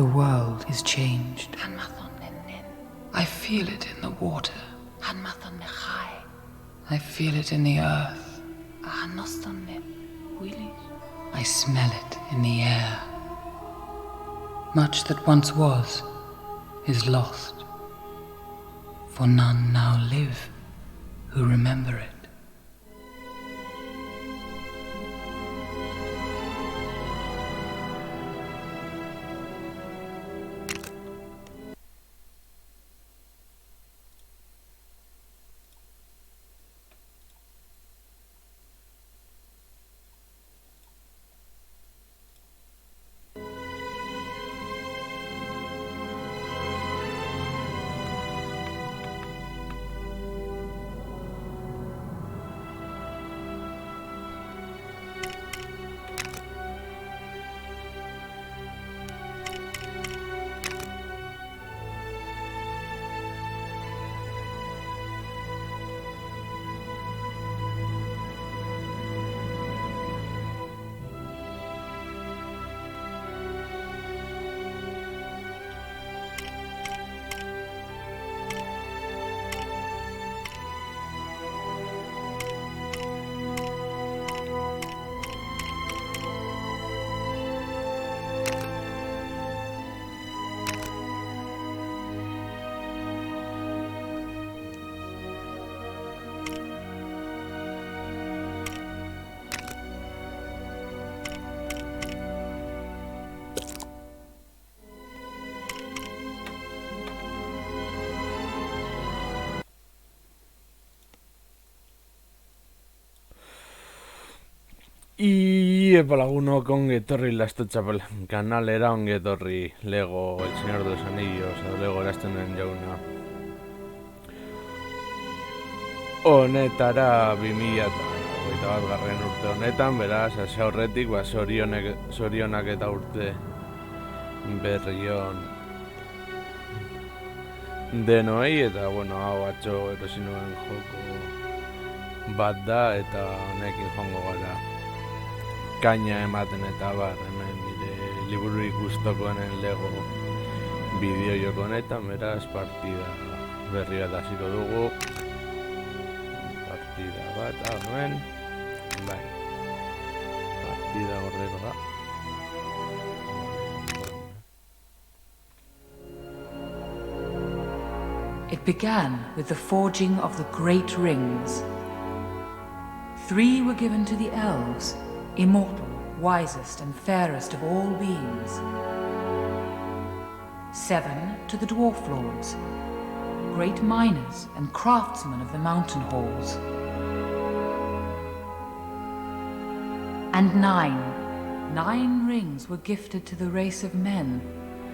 The world is changed. I feel it in the water. I feel it in the earth. I smell it in the air. Much that once was is lost, for none now live who remember it. Y lagunok ongi etorri Lastotxapel kanalera, ongi etorri Lego El Señor de los Anillos edo Lego eraztunen jauna honetara 2021 urte honetan, beraz, hasi aurretik, zorionak eta urte berrion denoi, eta, bueno, hau atxo erosi nuen joko bat da, eta honekin joango gara kaina ematen eta bar, hemen nire libururik gustokoenen Lego bideo joko honetan, beraz, partida berri bat hasiko dugu. Partida bat, nuen, bai, partida gordeko da. It began with the forging of the great rings. 3 were given to the elves, immortal, wisest and fairest of all beings. 7 to the dwarf lords, great miners and craftsmen of the mountain halls. And 9 rings were gifted to the race of men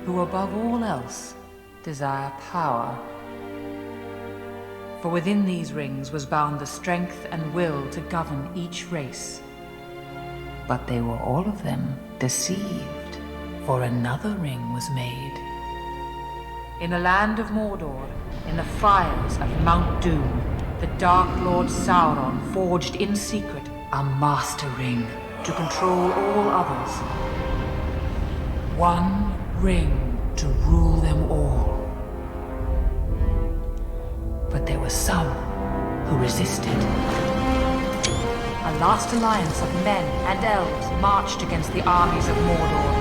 who above all else desire power. For within these rings was bound the strength and will to govern each race. But they were all of them deceived, for another ring was made. In the land of Mordor, in the fires of Mount Doom, the Dark Lord Sauron forged in secret a master ring to control all others. 1 ring to rule them all. But there were some who resisted. A last alliance of men and elves marched against the armies of Mordor,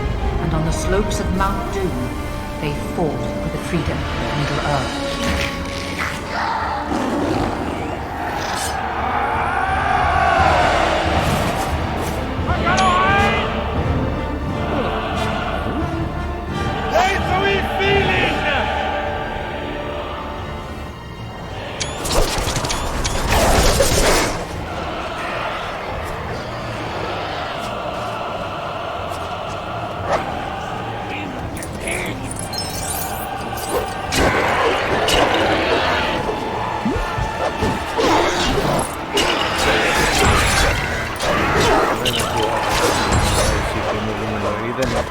and on the slopes of Mount Doom, they fought for the freedom of Middle-earth.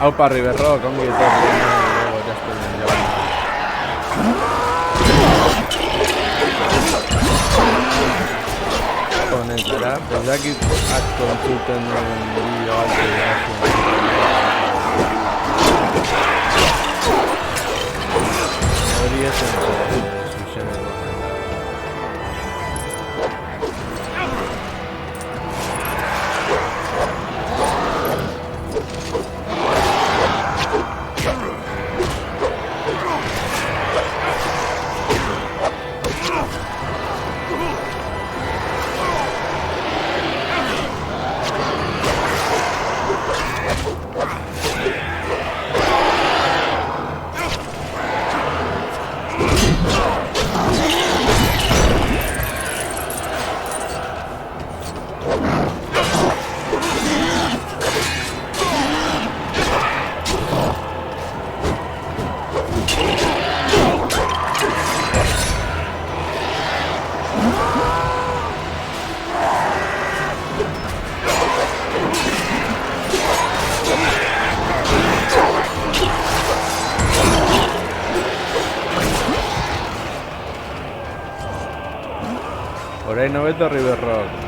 Hau parri berro, kongi etorri luego eraztunen jauna. Honetara, bezakit asko entzuten duen bideo bat eraztuen. Podría ser solución de por ahí no vedo River Rock.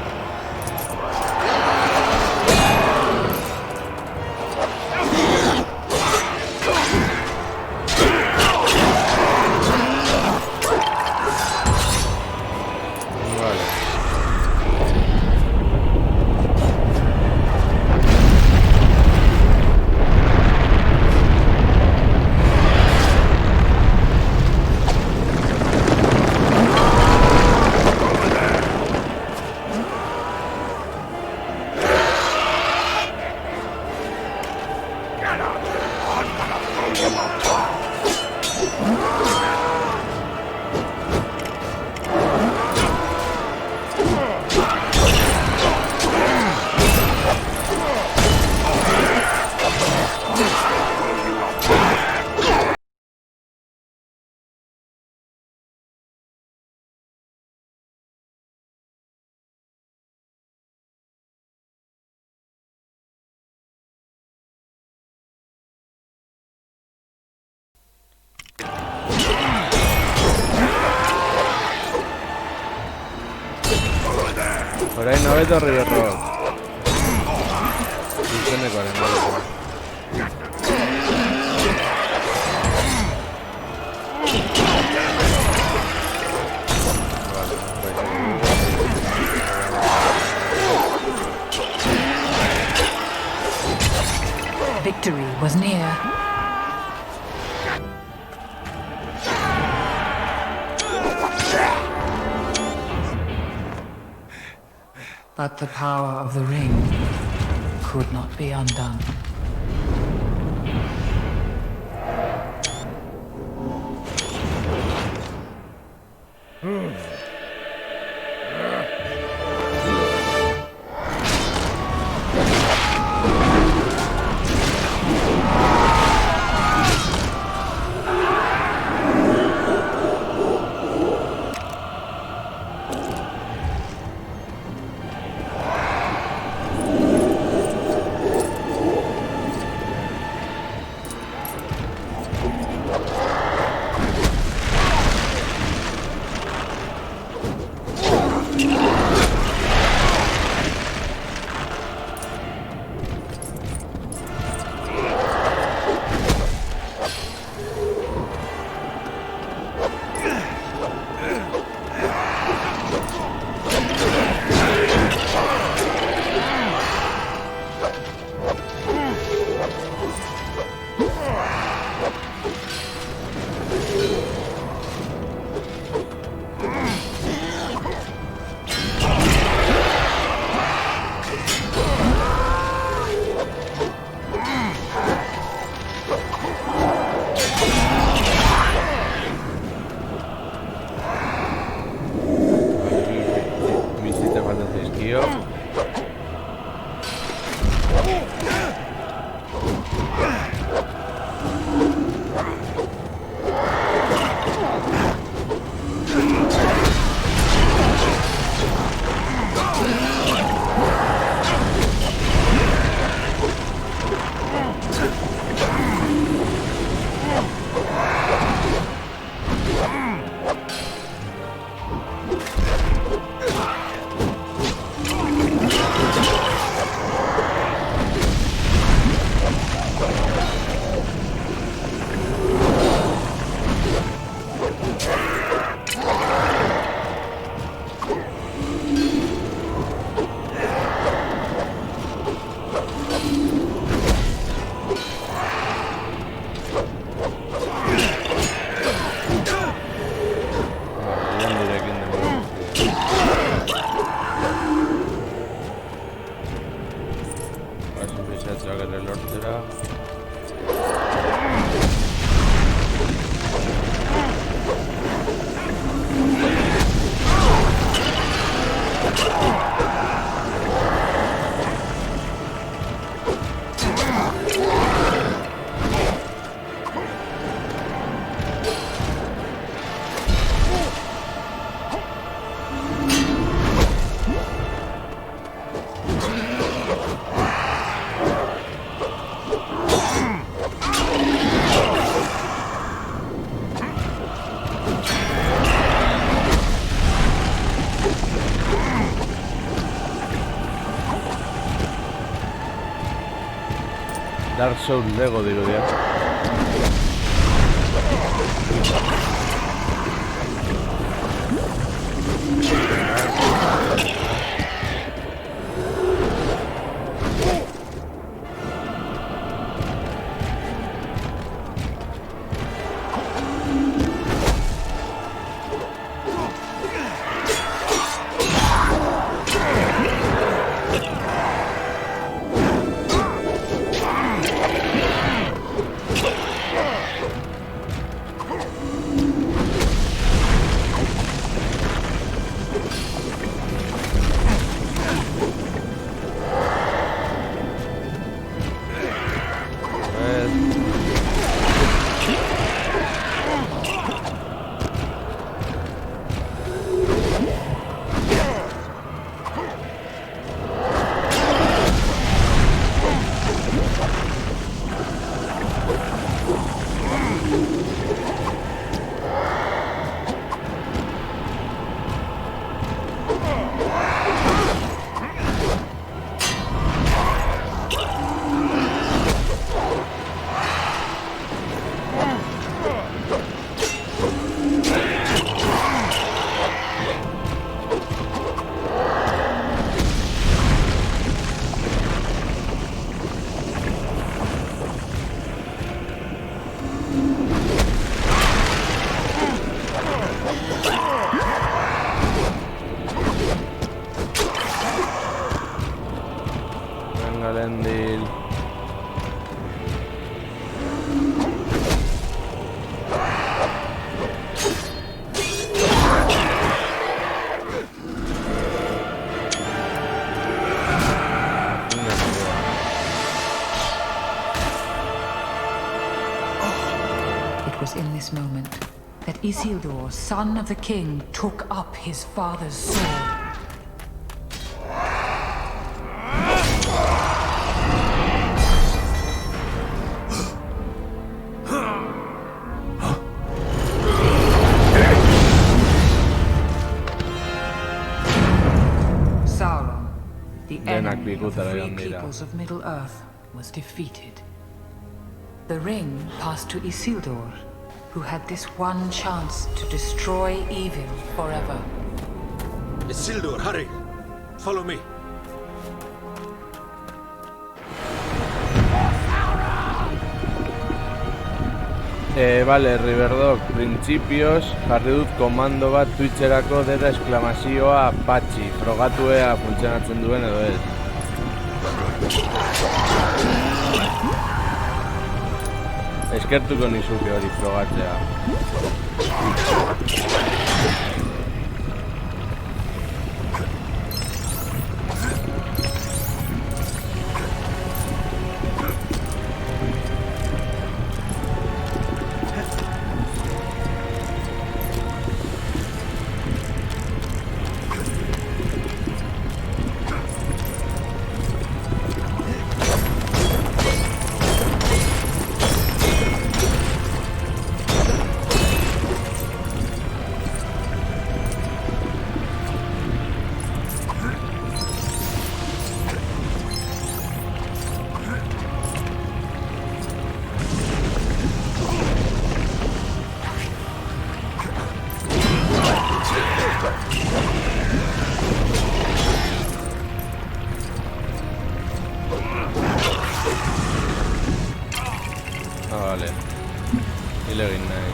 Por ahí no vedo River Rock. Solución de cuarentena. Victory was near. But the power of the ring could not be undone. Agare lortzera. Dark Souls Lego dirudia. Elendil. It was in this moment that Isildur, son of the king, took up his father's sword. Sauron, the enemy of the free peoples of Middle-earth, was defeated. The ring passed to Isildur, who had this one chance to destroy evil forever. Isildur, hurry! Follow me. Vale, Riverdog, printzipioz, jarri dut komando bat Twitcherako dela esklamazioa patxi, frogatu ea funtzionatzen duen edo ez. Eskertuko nizuke hori frogatzea. Vale. Hile egin nahi.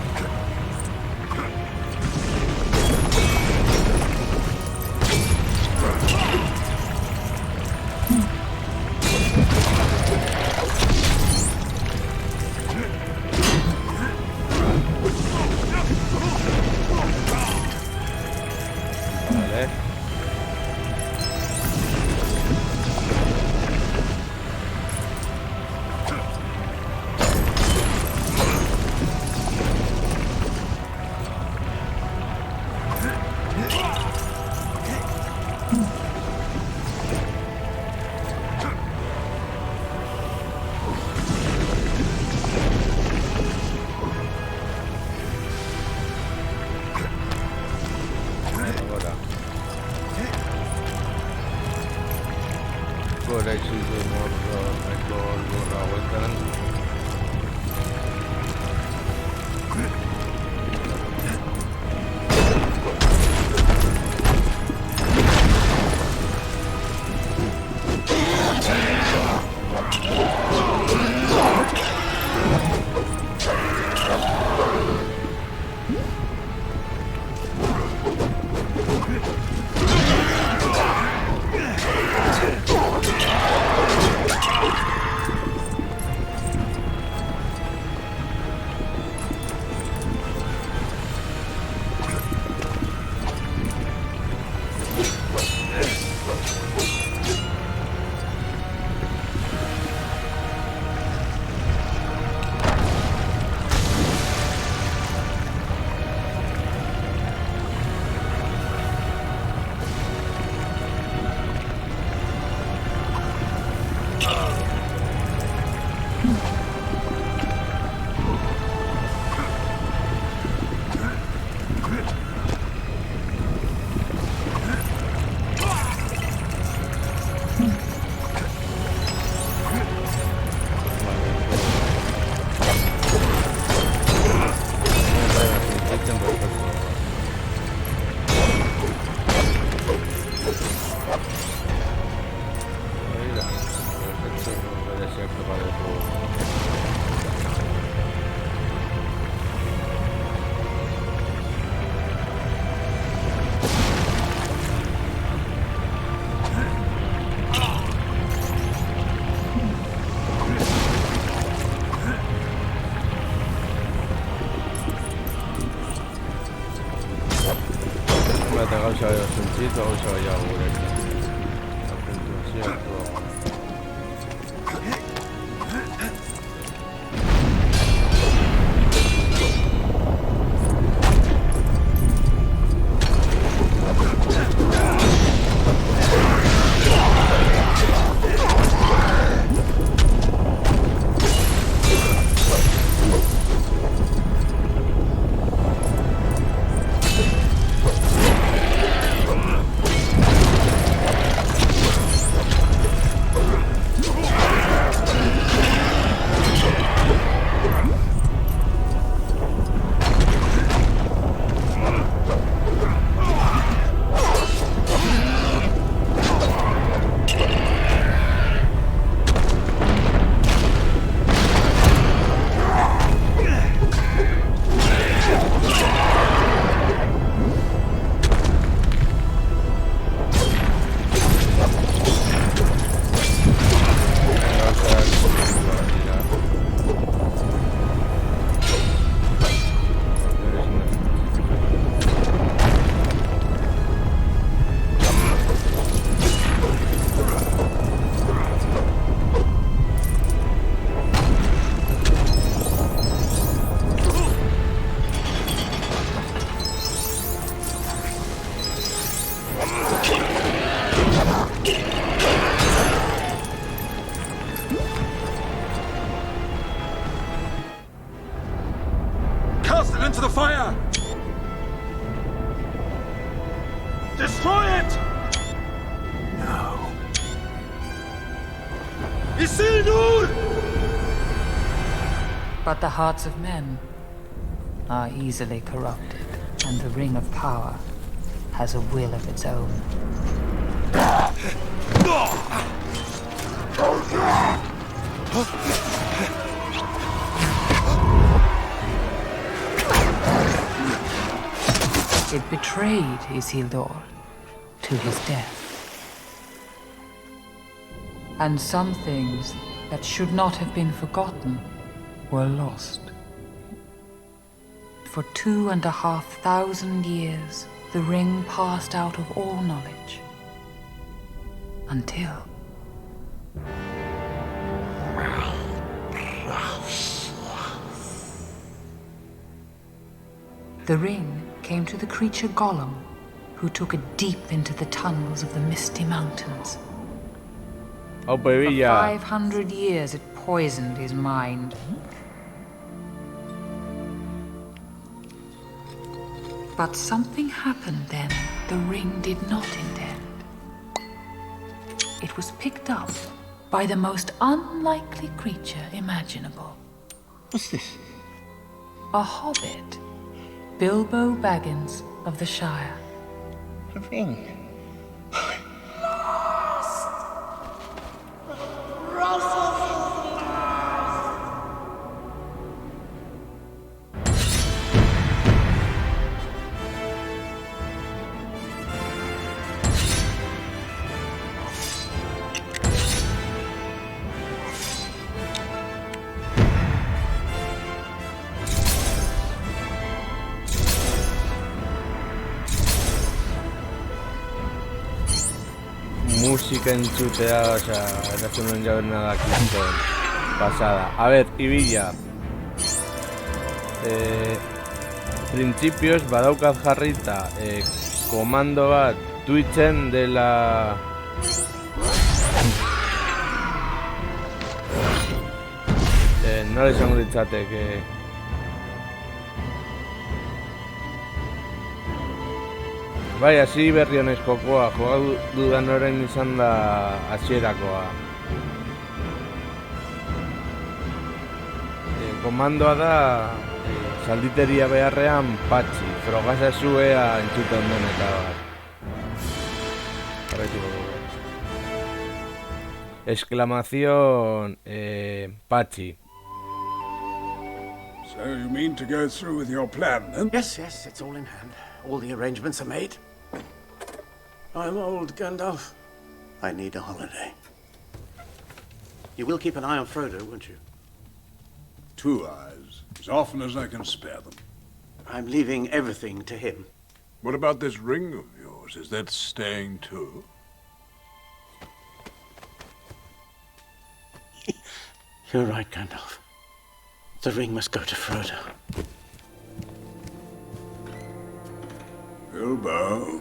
Vorrei chiudere il mondo, ecco, allora, guardando. Ci avevo sentito o ce l'avevo detto? Appunto, sì, ecco. Cast it into the fire! Destroy it! No. Isildur! But the hearts of men are easily corrupted, and the Ring of Power has a will of its own. It betrayed Isildur to his death. And some things that should not have been forgotten were lost. For 2,500 years, the ring passed out of all knowledge. Until... the ring came to the creature Gollum, who took it deep into the tunnels of the Misty Mountains. Hau For pebila. 500 years it poisoned his mind. But something happened then the ring did not intend. It was picked up by the most unlikely creature imaginable. What's this? A hobbit, Bilbo Baggins of the Shire. A ring. Música entzutea, osea, erazun jaben nada kriston. Pasada. A ver, Ibilla. Printzipioz badaukat jarrita komando bat Twitchen dela... nola izango ditzateke... Bai, hasi berri honez jokoa, joa dudan orain izan da hasierakoa. Komandoa da zalditeria beharrean patxi, frogasa zuea entzuten den eta bat. Jarraituko dugu. Exclamación patxi. So you mean to go through with your plan, then? Yes, it's all in hand. All the arrangements are made. I'm old, Gandalf. I need a holiday. You will keep an eye on Frodo, won't you? 2 eyes, as often as I can spare them. I'm leaving everything to him. What about this ring of yours? Is that staying too? You're right, Gandalf. The ring must go to Frodo. Bilbo.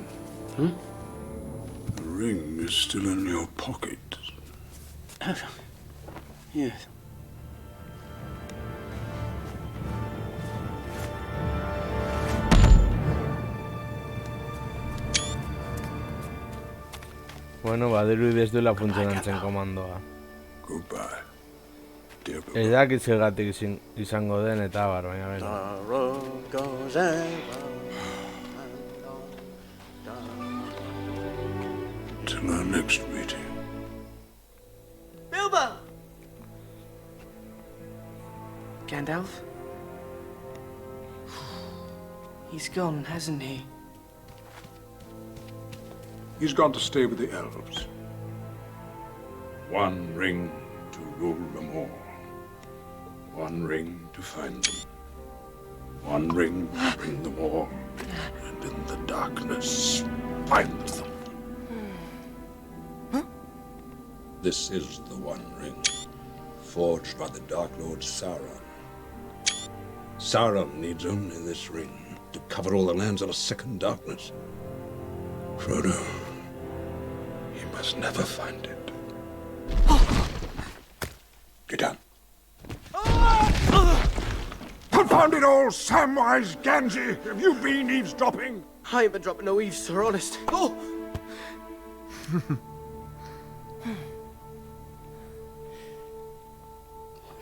The ring is still in your pocket. Yes. Bueno, badirudi ez duela funtzionatzen komandoa. Goodbye, dear Bilbo. Ez dakit zergatik izango den eta bar, baina bera. The road goes ever. Till our next meeting. Bilbo! Gandalf? He's gone, hasn't he? He's gone to stay with the elves. One ring to rule them all. One ring to find them. One ring to bring them all. And in the darkness, find them. This is the One Ring, forged by the Dark Lord Sauron. Sauron needs only this ring to cover all the lands of a second darkness. Frodo, he must never find it. Get down. Confound it all, Samwise Gamgee! Have you been eavesdropping? I ain't been dropping no eaves, sir, honest. Oh!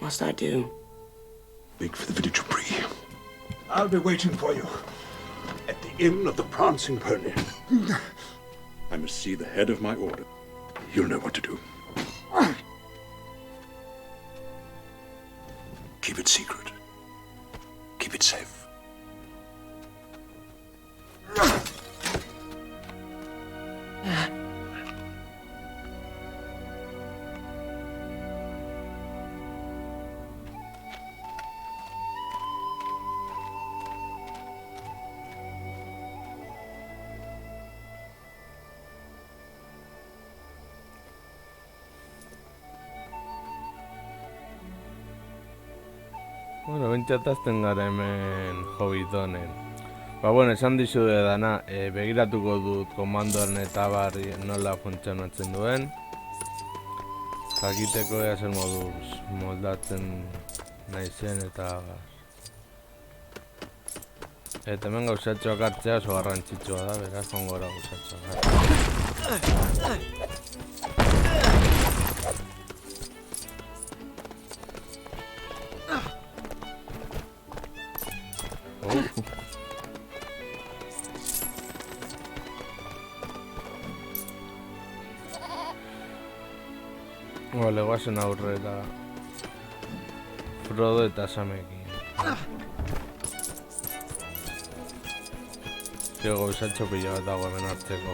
What must I do? Make for the village of Bree. I'll be waiting for you at the Inn of the Prancing Pony. I must see the head of my order. You'll know what to do. Keep it secret. Keep it safe. Bueno, bentsat azten gara hemen Hobbit honen. Ba, bueno, esan dizude dana, begiratuko dut komandoaren eta barri nola funtzionatzen duen. Jakiteko ea zer moduz moldatzen naizen eta bar. Eta hemen gauzatxoak hartzea oso garrantzitsua da, beraz joango gara gauzatxoak hartzea. Bale, guazen aurrera Frodo eta Samekin. Gauzatxo pila bat dago hemen hartzeko.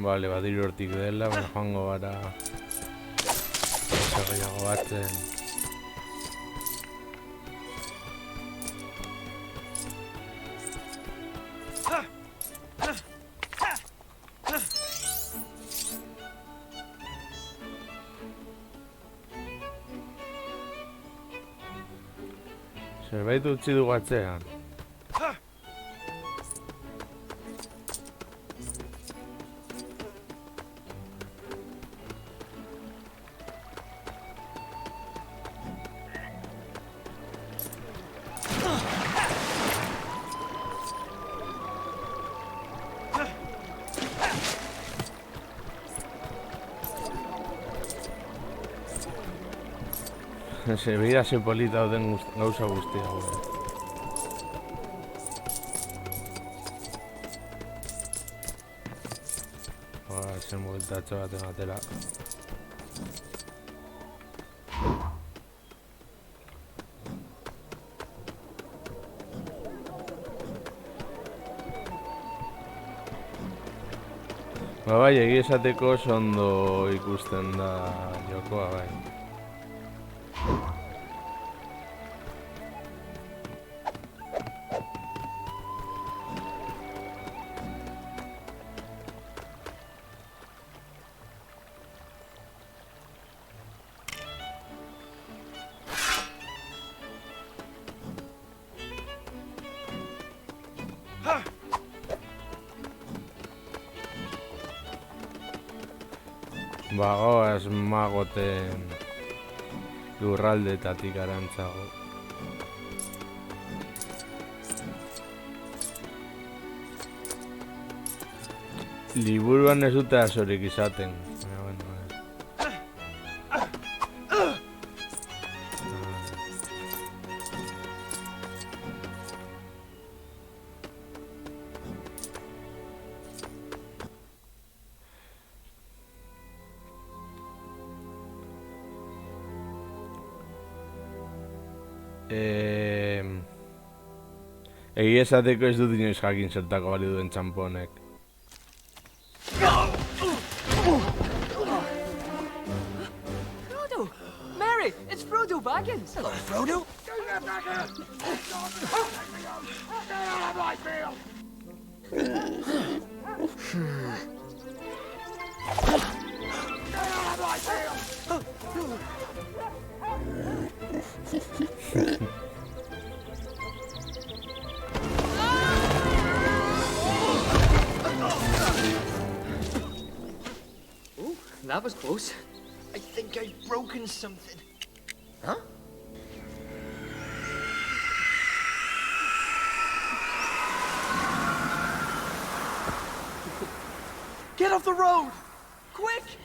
Bale, badiru hortik dela, joango gara gehiago batzen. Zerbait utzi dugu atzean. Begira ze polita dauden gauza guztia. Zen bueltatxo bat ematera. Ba bai, egia esateko oso ondo ikusten da jokoa bai. Bagoaz magoten lurraldetatik arantzago. Liburuan ez dute azorik izaten. Egia esateko ez dut inoiz jakin zertako bali duen txamponek. Frodo! Merry! It's Frodo Baggins! Hello, Frodo! That was close. I think I've broken something. Huh? Get off the road! Quick!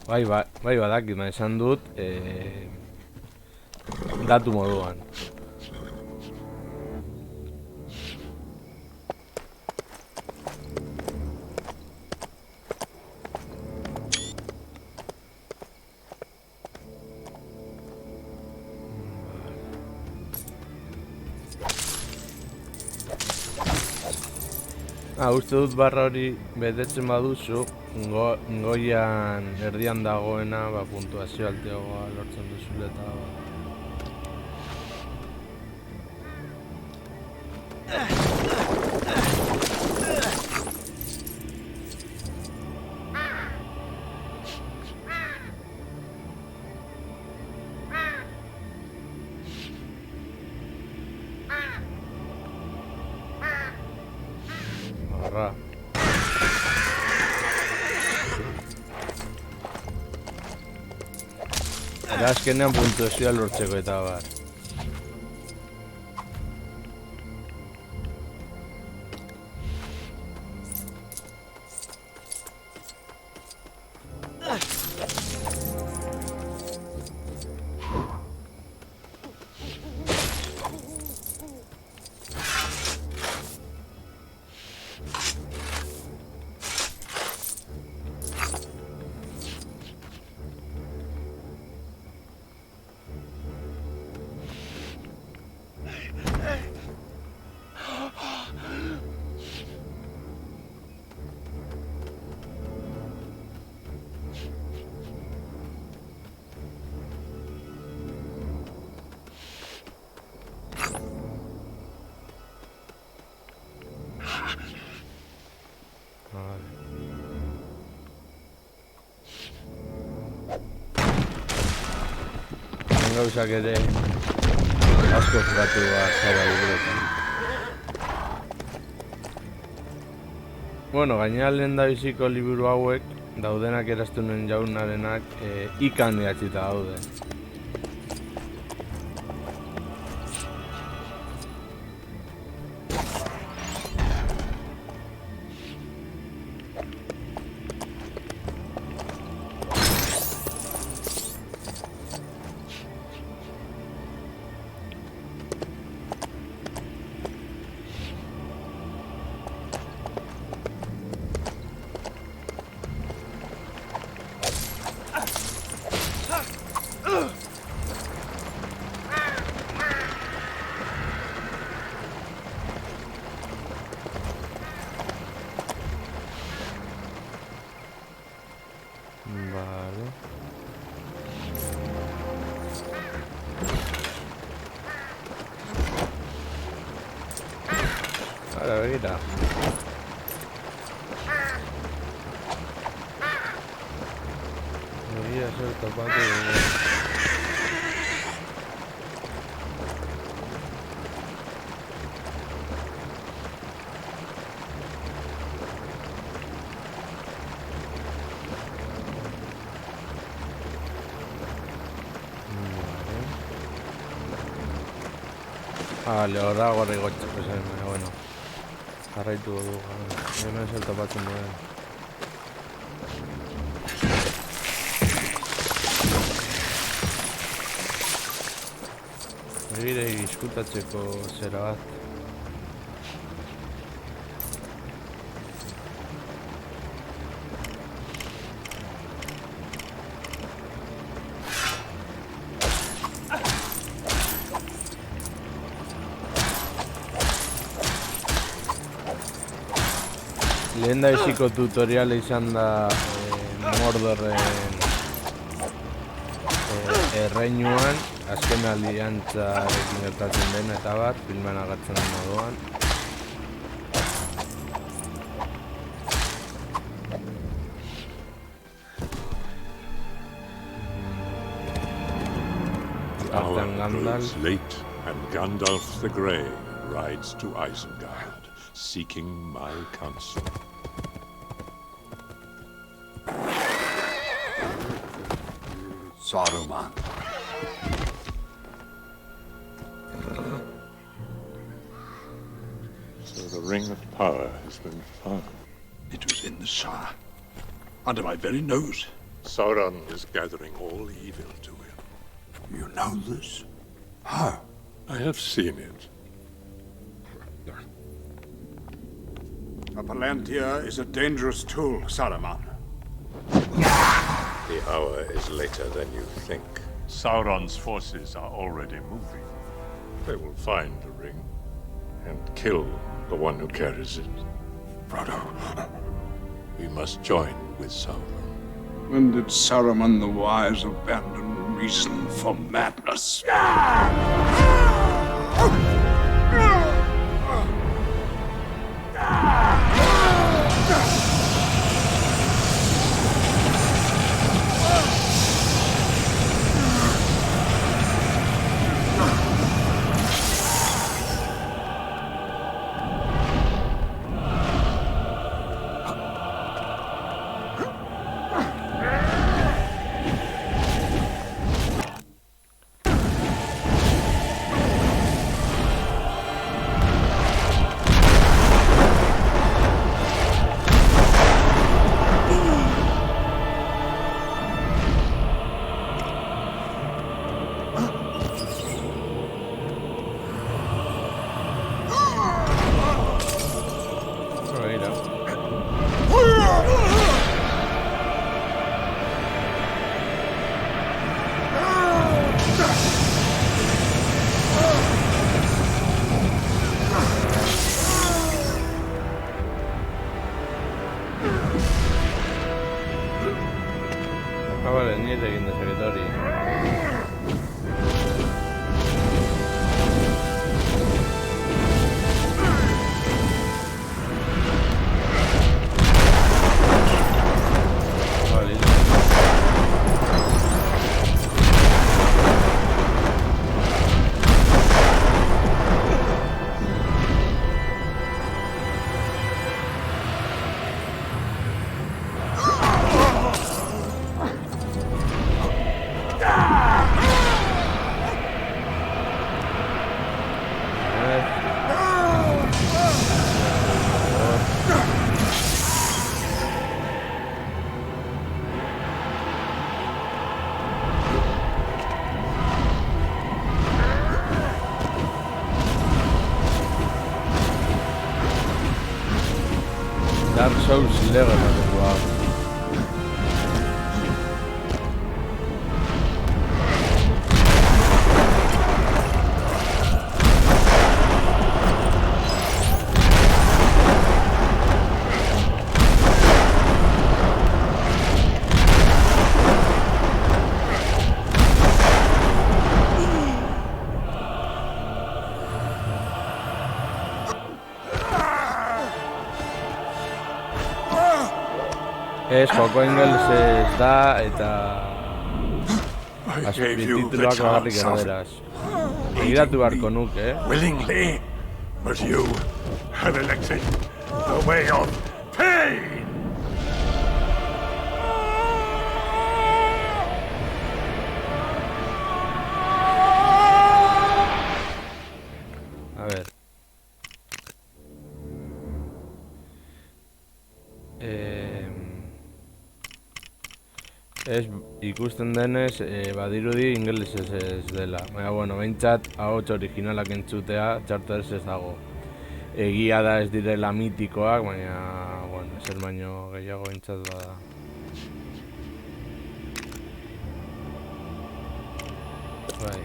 Bai badakit, esan dut datu moduan. Uste dut barra hori betetzen baduzu, goian erdian dagoena, puntuazio alteagoa lortzen duzule eta barra. Eta azkenean puntuazioa lortzeko eta bar. Gauzak ere asko jugatu zara liburuetan. Bueno, gainera lehen da biziko liburu hauek daudenak eraztunen jaunarenak ikan idatzita daude. Vale. Ahora begira. Debería ser topate de... Ahora gorri gotxeko zen, bueno. Jarraitu du, hemen zer topatzen duen. Egire izkutatzeko zera bat. Lehen da biziko tutoriala izan da Mordorren erreinuan, azken aliantzarekin gertatzen den eta bar, filman agertzen den moduan. The hour grows late, and Gandalf the Grey rides to Isengard, seeking my counsel. Saruman. So the Ring of Power has been found. It was in the Shire. Under my very nose. Sauron is gathering all evil to him. You know this? How? I have seen it. A Palantir is a dangerous tool, Saruman. The hour is later than you think. Sauron's forces are already moving. They will find the ring and kill the one who carries it. Frodo, we must join with Sauron. When did Saruman the Wise abandon reason for madness? Vale, ni egin dezaket hori. Dark Souls Lego wow. Ez, joko ingelesez da eta azpitituloak bagarrik eraderaz. Egiratu beharko nuke, Willingly, but you have elected the way of pain! A ver. Ez ikusten denez, badirudi ingelesez ez dela. Baina, bueno, behintzat ahots originalak entzutea txartez ez dago. Egia da ez direla mitikoak, baina, bueno, ezer baino gehiago behintzat bada. Bai.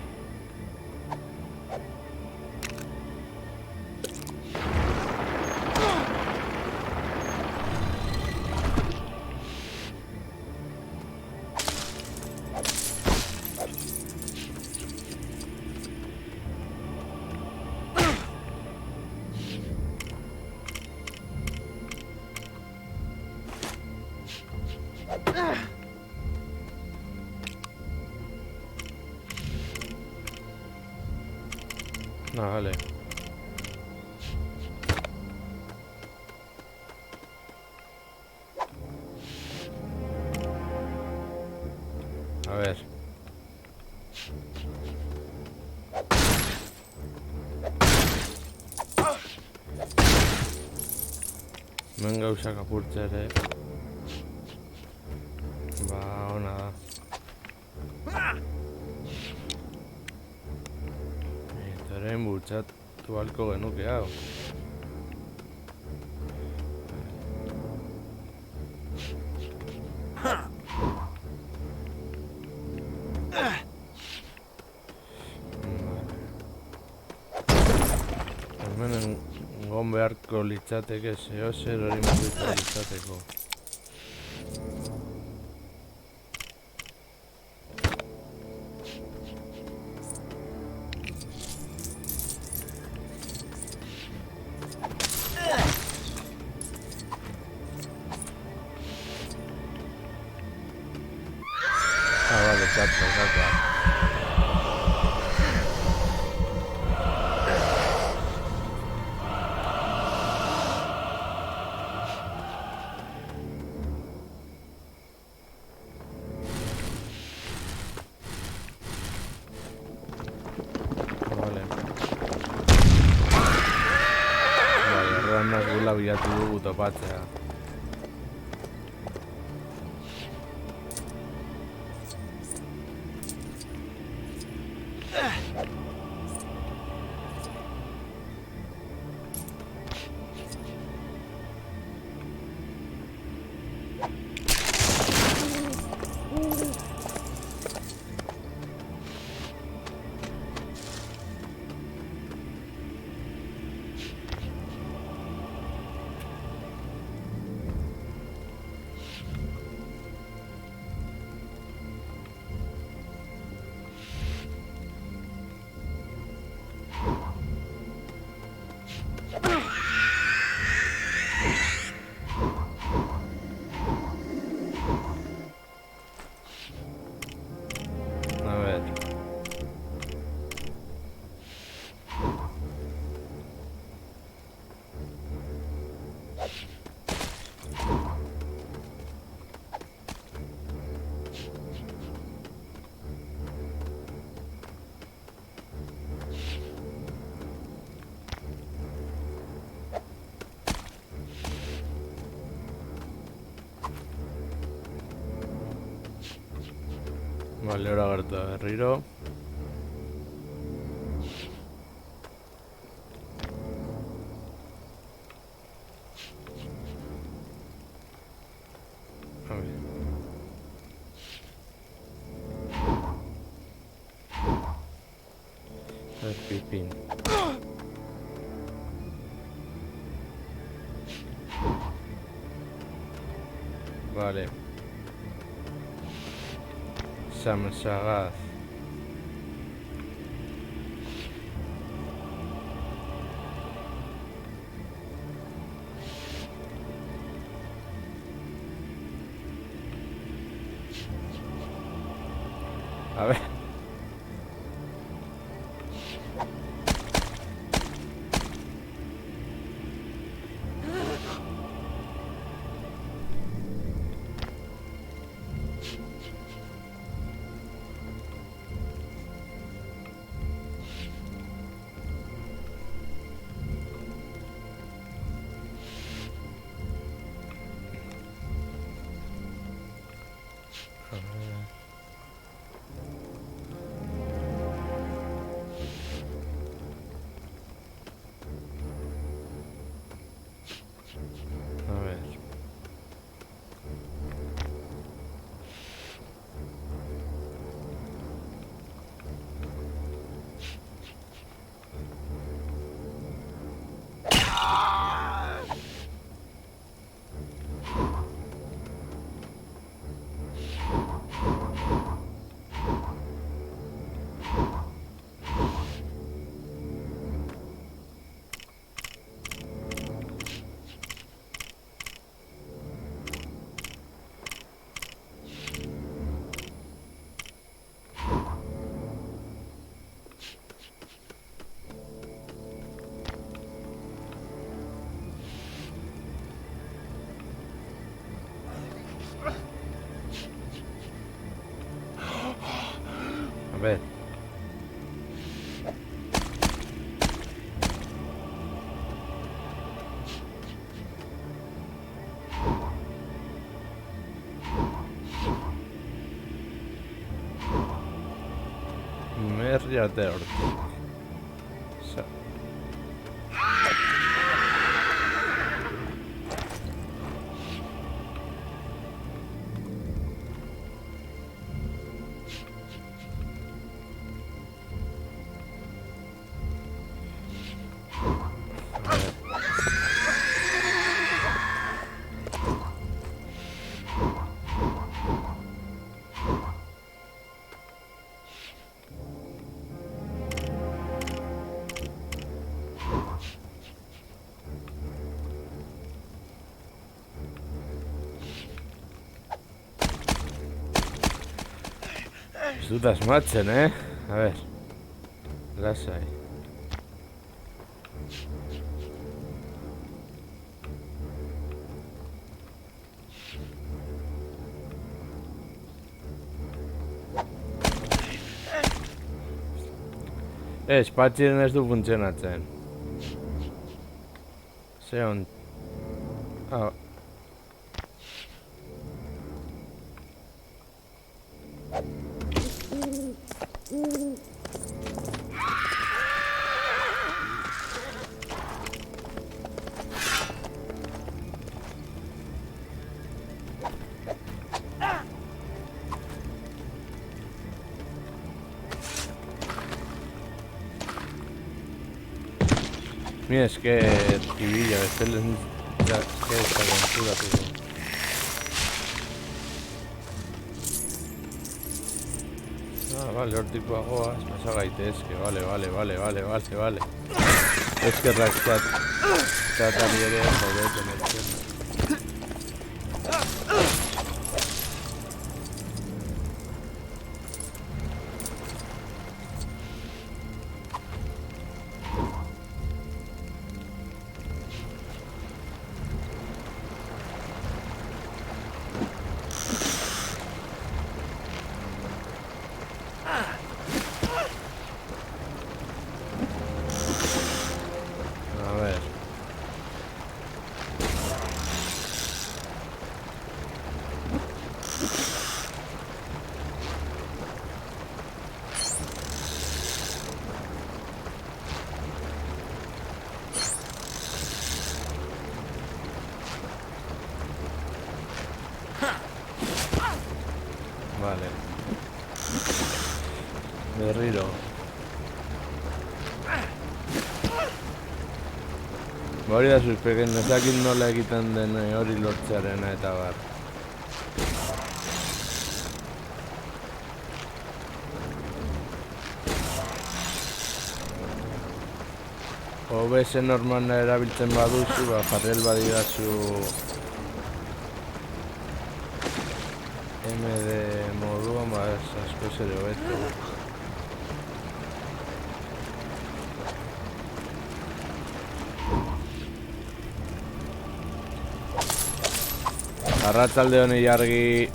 No, vale. A ver. Hemen gauzak apurtze ere. Ba, ona da. Eta orain bultzatu balko genuke hau. Hemen egon beharko litzateke zeo zer hori mugitu litzateko. Vale, exacto. Bilatu dugu topatzea. Vale, ahora gertu da berriro. El pipín. Vale. Sam Sagaz. A ver. A ver. A ver. Merja de Ortiz. Ez dut asmatzen, A ver. Lasai. Patxiren ez du funtzionatzen. Ze hon... Mira, es que tibilla, este es que esta aventura, tío. Vale, hortikoagoaz, pasa gaitezke, vale. Eskerrak txatari ere, joder, tenertzen. Vale. Berriro. Hori da suspeken, ezakit nola egiten den hori lortzearena eta bar. OBS normal erabiltzen baduzu, jarrel badidazu MD moduan, asko ere hobeto. Arratsalde honi argi.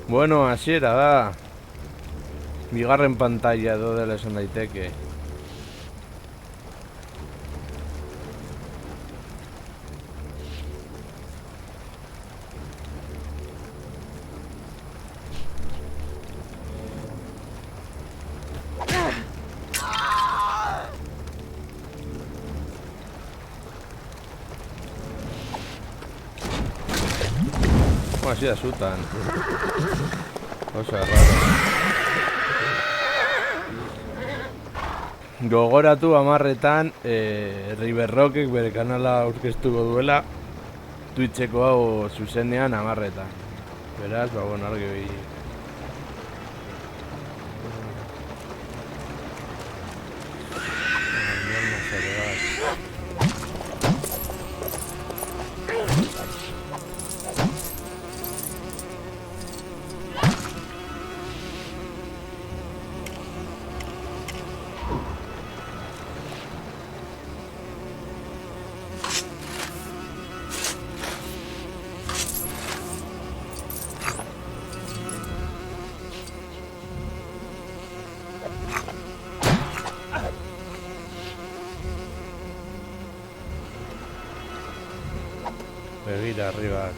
Bueno, hasiera da. Bigarren pantalla edo dela esan daiteke. Así da sutan. Cosa rara. Gogoratu 10etan Riverrockek bere kanala aurkeztuko duela Twitcheko hau zuzenean 10etan. Beraz, bueno, argi begira arriba.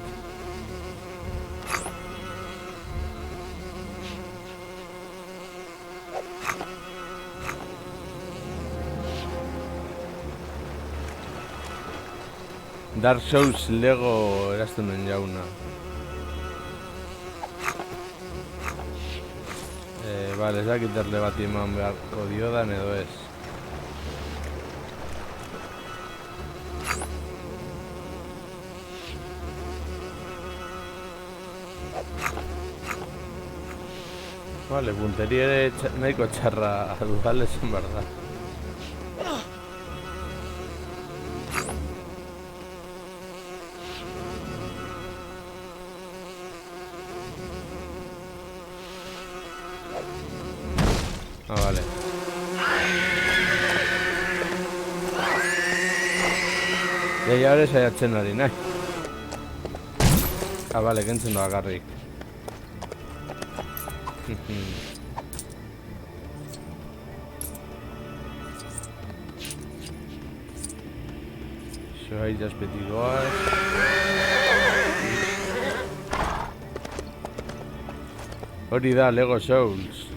Dark Souls Lego eraztunen jauna. Vale, ez dakit erle bat eman beharko diodan edo ez. Vale, punteria ere nahiko txarra dudale zen behar da. Vale. Ja hori saiatzen ari nahi. Vale, kentzen da bakarrik. Xoa itxaspetikoak. Hori da, Lego Souls.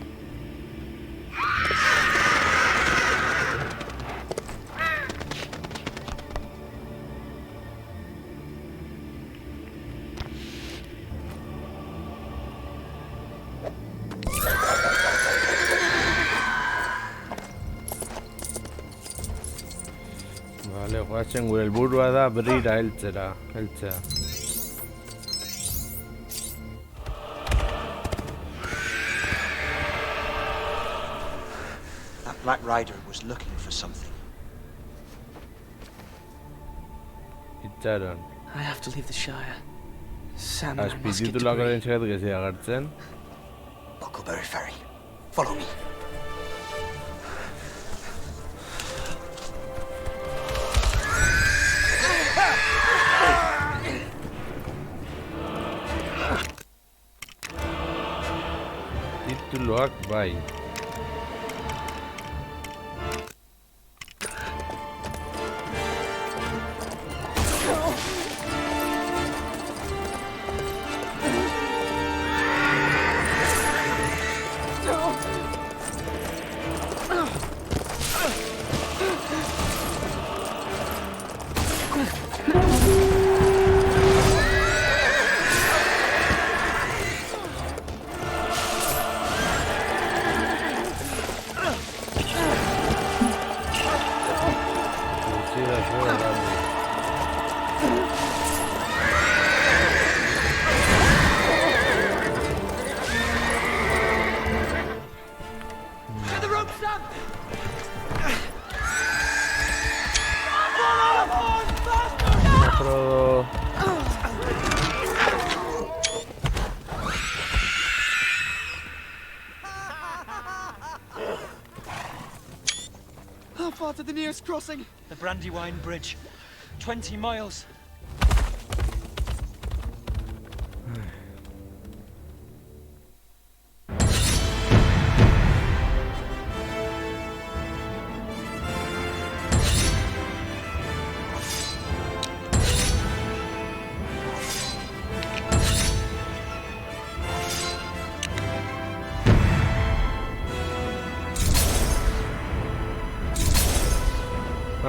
Goazen gure helburua da Brira heltzea. That Black Rider was looking for something. Itxaron. I have to leave the Shire. Sam and I must get to Azpitituluak segatu gezi agertzen. Buckleberry Ferry. Follow me. Tituluak bai. How far to the nearest crossing? The Brandywine Bridge. 20 miles.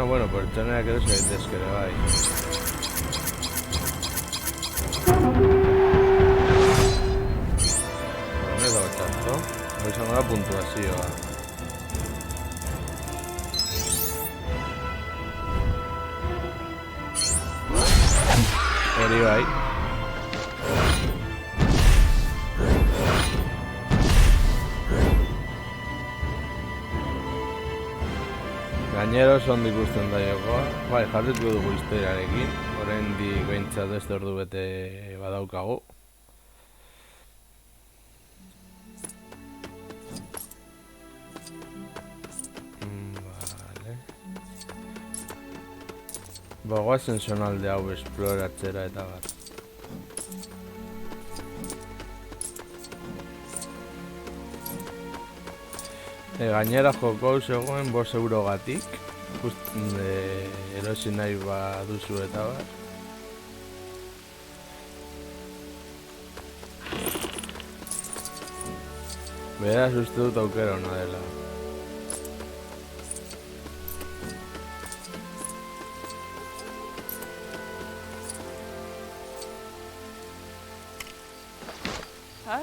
Bueno, pertsoneak edo zaitezke ere bai. Honek dago txarto. Hori izango da puntuazioa. Hori bai. Gainero ondo ikusten da jokoa. Bai, jarrituko dugu historiarekin. Oraindik behintzat ez ordu bete badaukagu. Vale. Goazen zonalde hau esploratzera eta bat. Gainera joko hau zegoen 5 eurogatik. Erosi nahi baduzu eta bat. Beraz uste dut aukera ona dela. Huh?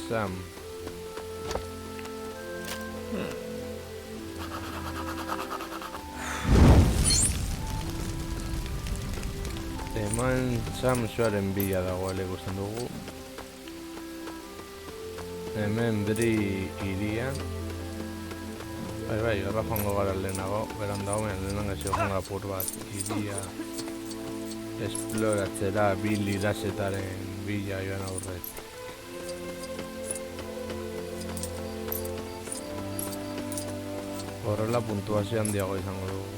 Sam. Eman Sam Suaren bila dagoela ikusten dugu. Hemen Bri iria. Bai, horra joango gara lehenago, beran dagoen lehenan gazi joan apur bat. Iria esploratzera bi lirasetaren bila joan aurret. Horrela puntuazio handiago izango dugu.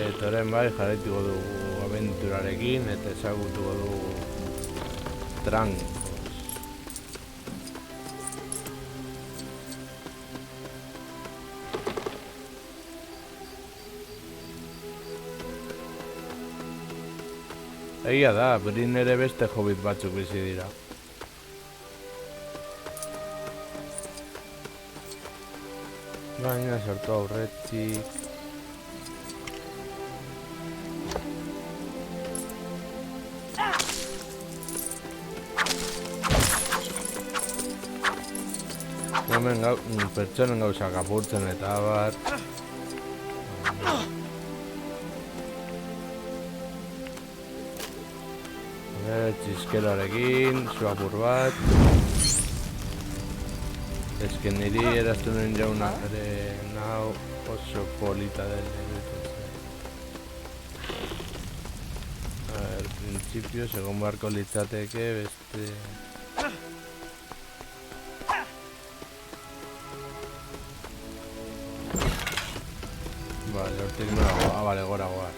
Eta orain bai jarraituko dugu abenturarekin eta ezagutuko dugu Trancos. Egia da, Brin ere beste hobbit batzuk bizi dira. Baina sartu aurretik... Hemen pertsonen gauzak apurtzen eta abar... Txiskeroarekin, zu apur bat... Ezken niri eraztu nuen jauna ere nau oso polita dela iruditzen. A ver, principio, segon beharko litzateke beste... Vale, hortik nola, bale, gora goaz.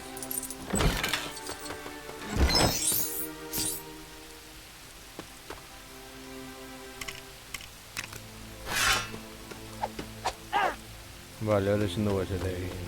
Vale, ahora ezin dugu ezer egin.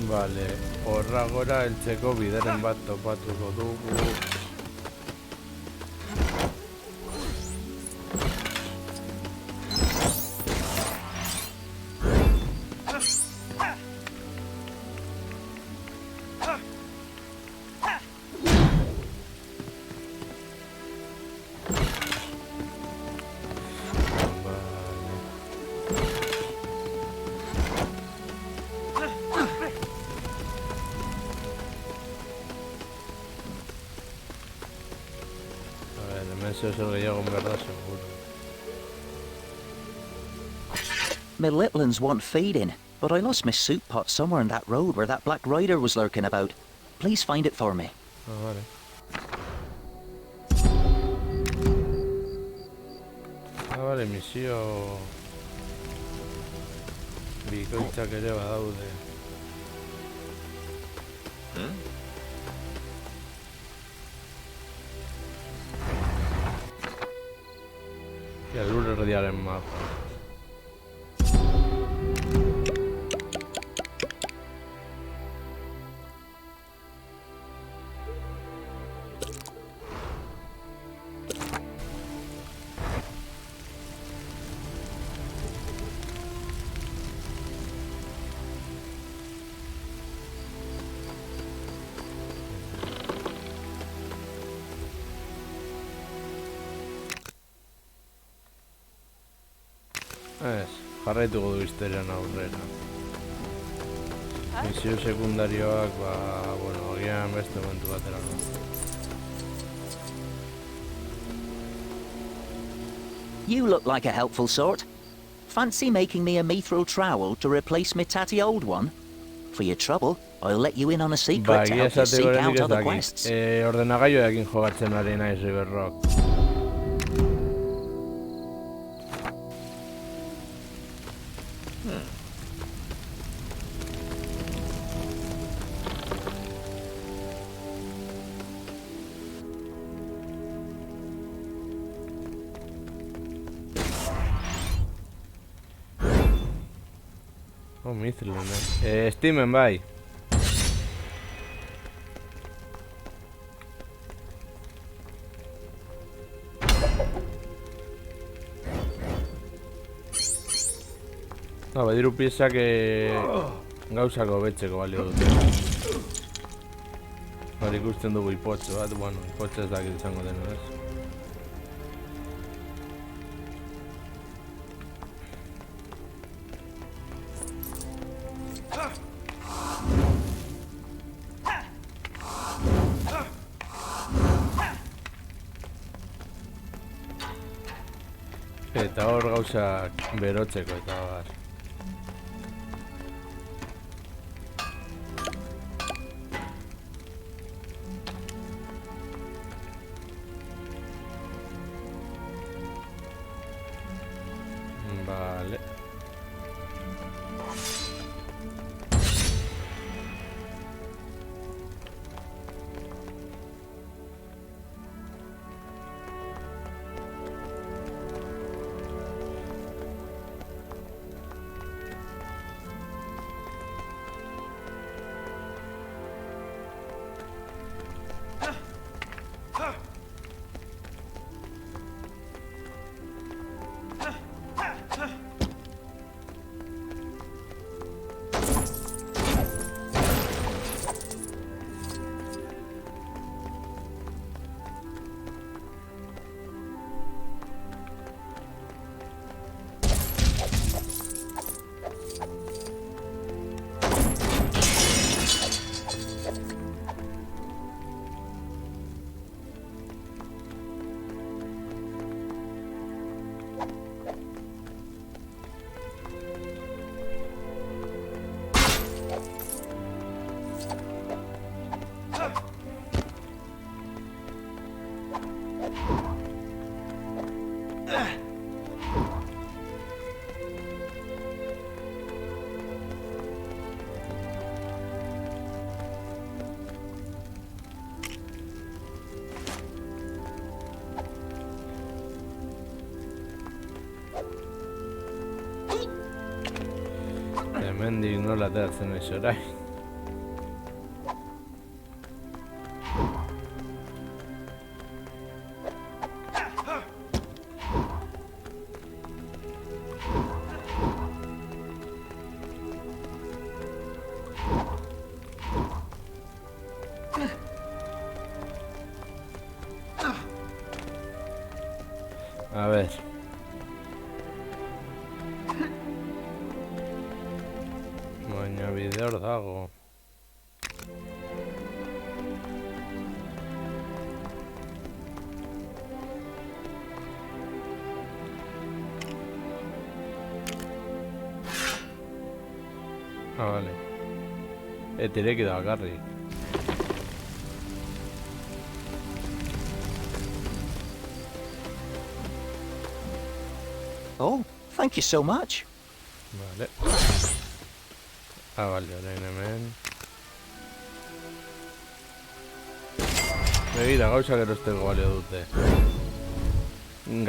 Vale, horra gora heltzeko bideren bat topatuko dugu. My littlins want feeding, but I lost my soup pot somewhere on that road where that Black Rider was lurking about. Please find it for me. Vale. Vale, misio... Bikoitzak ere badaude. Ja, lur erdiaren mapa. Ez, jarraituko du historian aurrera. Misio sekundarioak, bueno, agian beste momentu baterako. You look like a helpful sort. Fancy making me a mithril trowel to replace my tatty old one? For your trouble, I'll let you in on a secret to help you seek out other quests. Ordenagailuekin jokatzen ari naiz Riverrock. Oh, mithril, Steamen bai. Badiru piezak gauzako betzeko balio dute. Hor ikusten dugu ipotxe bat, bueno, ipotxe ez dakit izango den, ez? Eta hor gauzak berotzeko eta bar. Vale. Hemendik nola ateratzen naiz orain. A ver. Baina bide hor dago. Ah, vale. Ireki da bakarrik. Oh, thank you so much. Vale. Ah, vale, orain hemen. Begira, gauzak erosteko balio dute.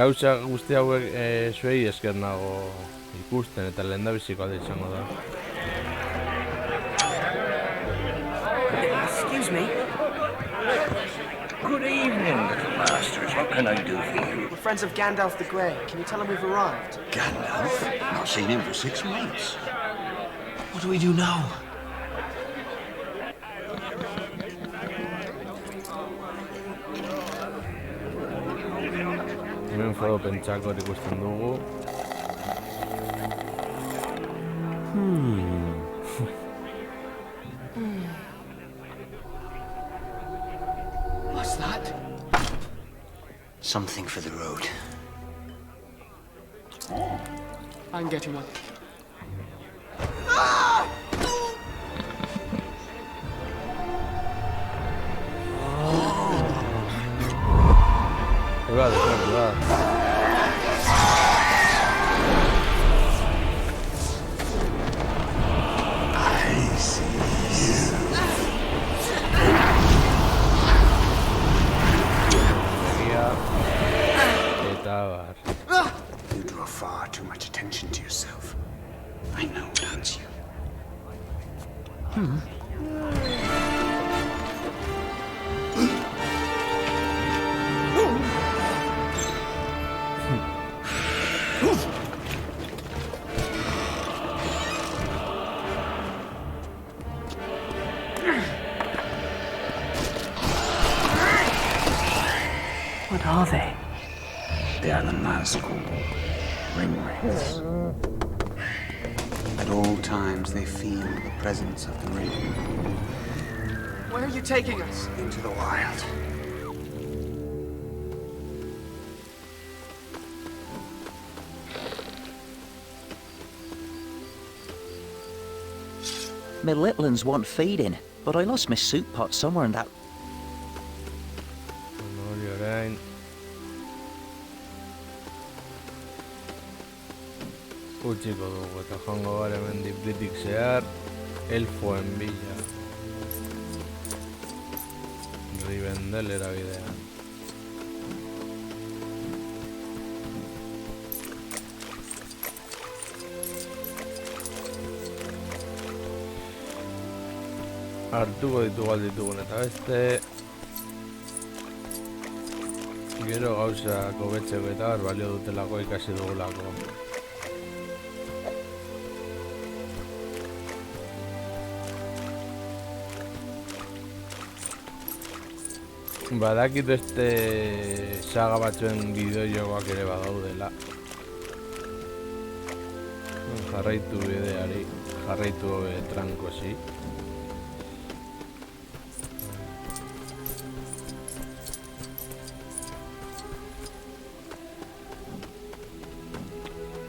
Gauza guzti hauek zuei esker nago ikusten eta lehendabiziko alde izango da. Excuse me. Good evening, little masters. What can I do for you? We're friends of Gandalf the Grey. Can you tell him we've arrived? Gandalf? Not seen him for 6 months. What do we do now? Hemen fodo pentsako ikusten dugu. What's that? Something for the road. I'm getting one. Cuidado, cuidado. I see you. You draw far too much attention to yourself. I know, don't you? What are they? They are the Nazgul ring wraiths. At all times, they feel the presence of the ring. Where are you taking us? Into the wild. My little ones want feeding, but I lost my soup pot somewhere in that... Hori orain. Utziko dugu eta joango gara hemen diplitik zehar elfoen bila. Rivendelera bidean. Hartuko ditugu alditugun eta beste. Gero gauzak hobetzeko eta balio dutelako ikasi dugulako. Badakit beste saga batzuen bideojokoak ere badaudela. Jarraitu bideari, jarraitu trankosi.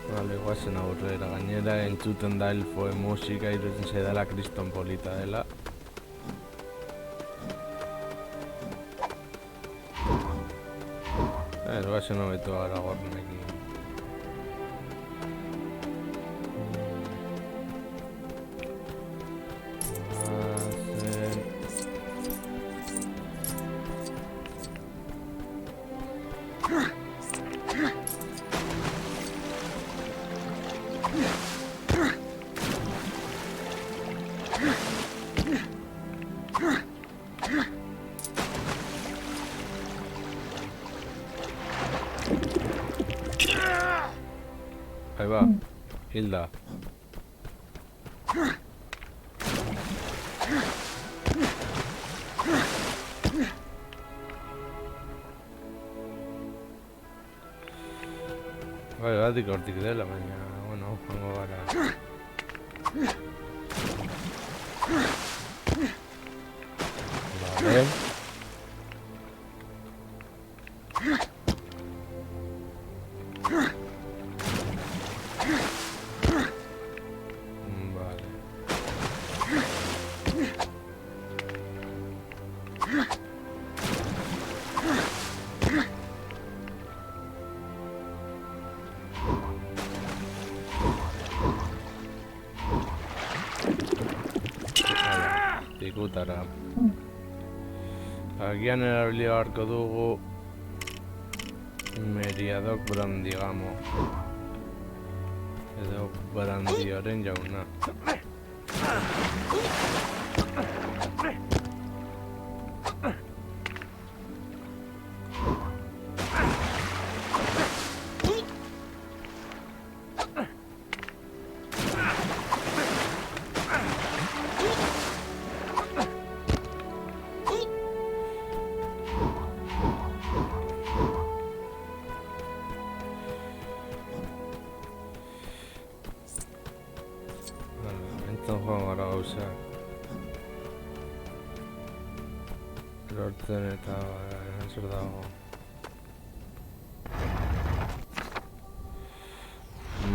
Vale, guazen aurrera, gainera entzuten da elfoen musika, iruditzen zaidala kriston polita dela. Guazen hobetu gara gornekin. Ahí va, Hilda. Bai, batik hortik dela, baina, bueno, joango gara. Vale. Tikutara. Agian erabili beharko dugu Meriadoc Brandigamo edo Brandioren jauna. Joan gara gauzak lortzen eta zer dago.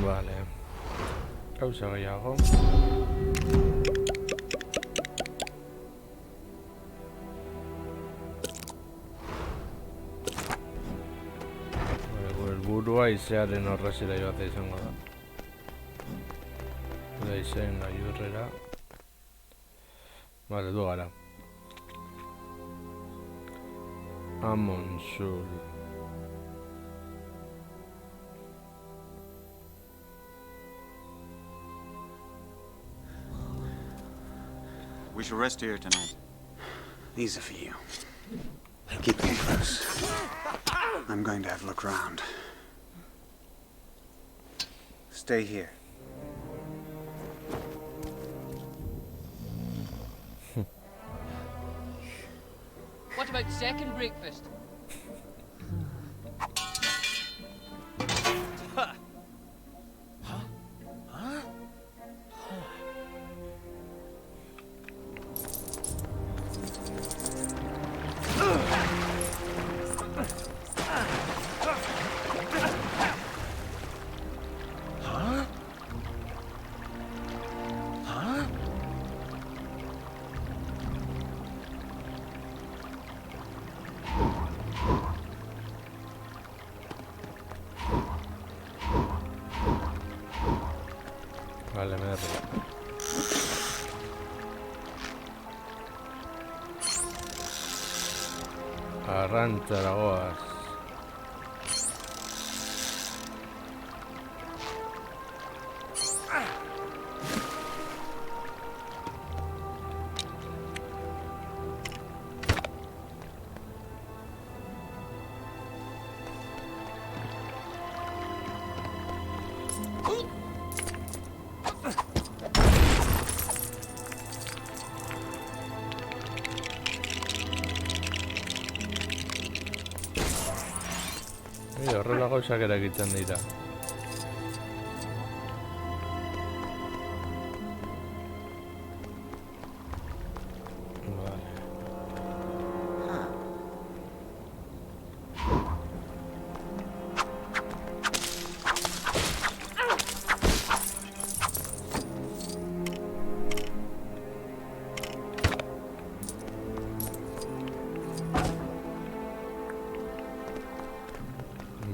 Vale. Gauza gehiago. Helburua izearen horrezira joatea izango da. Izeen gailurrera. Vale, du gara. Amonsul. We shall rest here tonight. These are for you. Keep them close. I'm going to have a look round. Stay here. What about second breakfast? Vale, me da pena. Arrantzaragoaz. Horrela gauzak erakitzen dira. Vale.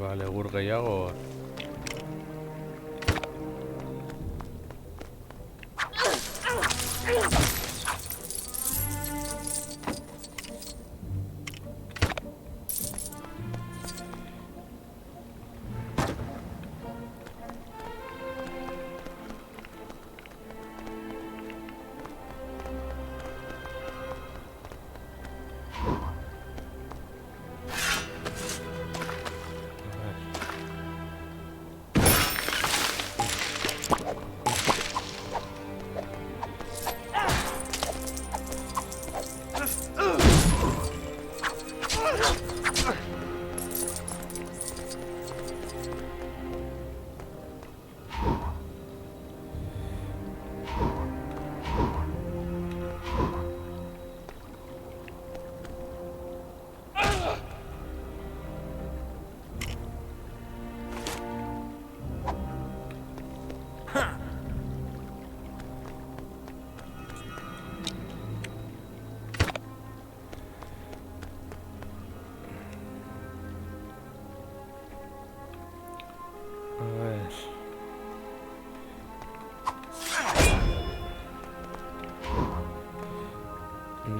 Vale, gur gehiago.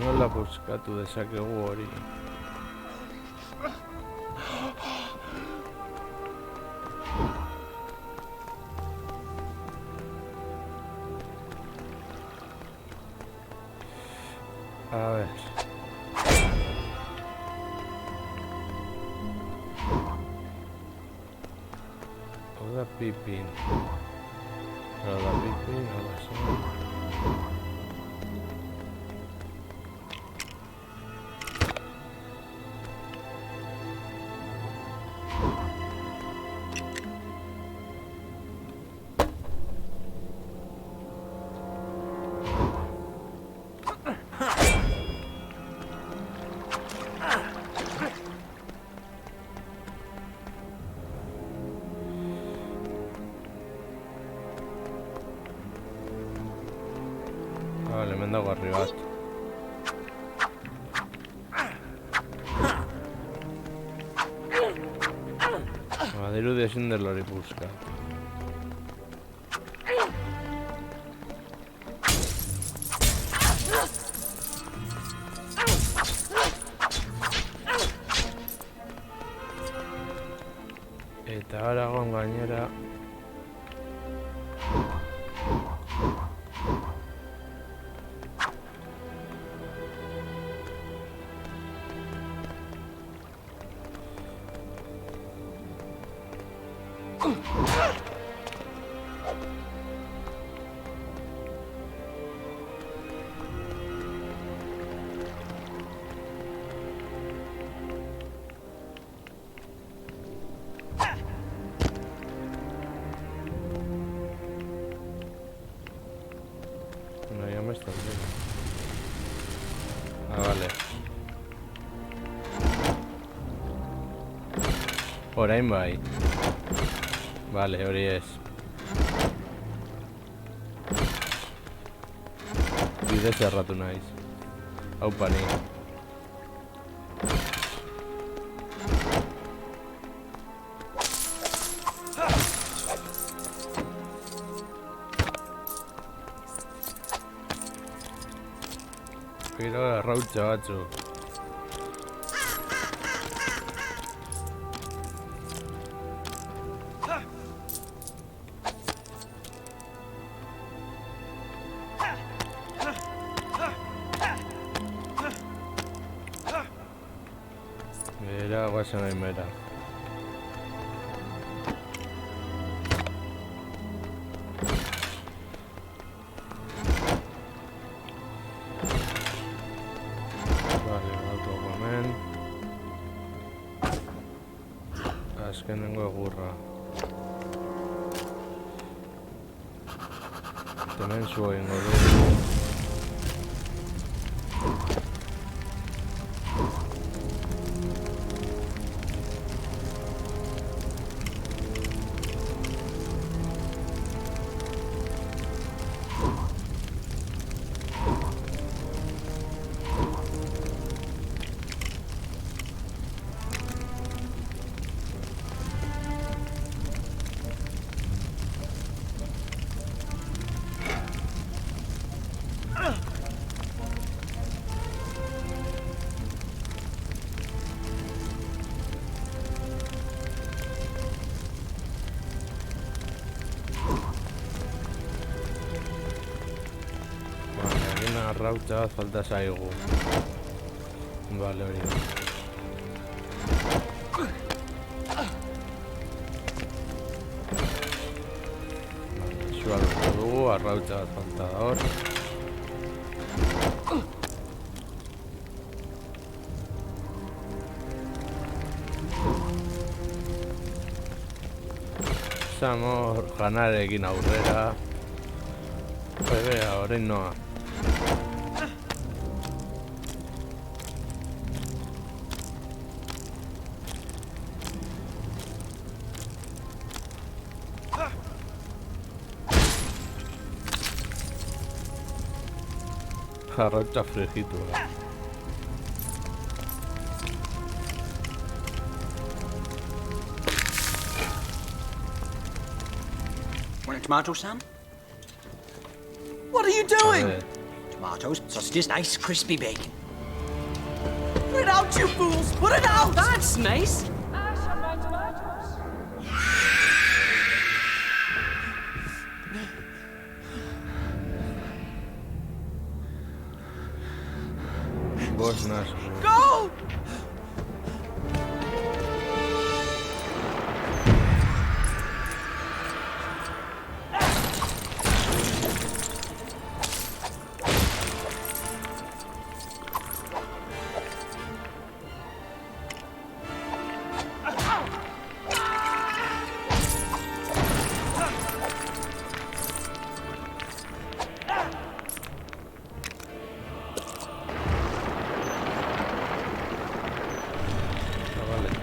Nola buskatu dezakegu hori. A ver. Oda Pippin. Oda Pippin, Oda Sam. Vale, hemen dago harri bat. Badirudi ezin dela hori puzka. Eta Aragon gainera no, ya me está viendo. Ah, vale. Orain bai. Vale, hori ez. Bide zerratu naiz. Aupa ni. Gero arrautza batzuk. Mira, guasan ahí mera. Vale, otro hemen. Azkenengo egurra. Hemen zu egingo dugu. Arrautza bat falta zaigu. Vale, hori da. Zua lortu dugu, arrautza bat falta da hor. Zamor janarekin aurrera. Bea, orain noa. Arrautza frijitua. Want a tomato, Sam? What are you doing? Tomatoes, sausages, nice crispy bacon. Put it out, you fools! Put it out! That's nice! Boss nasz. Go!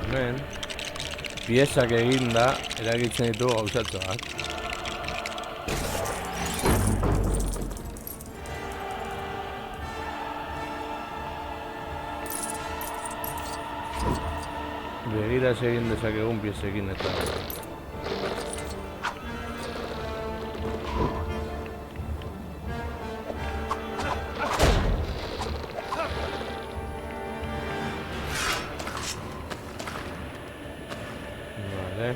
Hemen piezak eginda eragitzen ditu gauzatxoak. Begira egin dezakegun piezekin eta... Vale.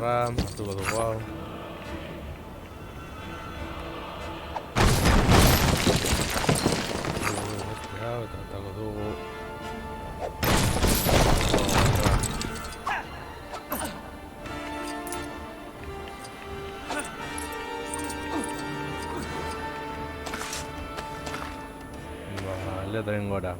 Hartuko dugu hau. Beste hau eta hartako dugu. Vale, tren gora.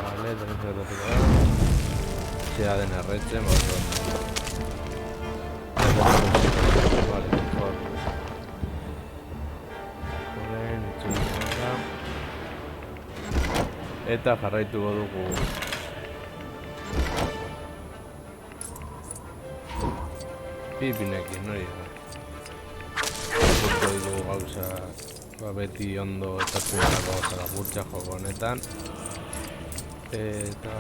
Vale, tenemos que retirar. Sea de Nerreche, vale, mejor. Eta jarraituko dugu. Pipinekin, hori da. Gurtu dugu gauza beti ondo eta zuenako gauza lapurtza joko honetan. Eta...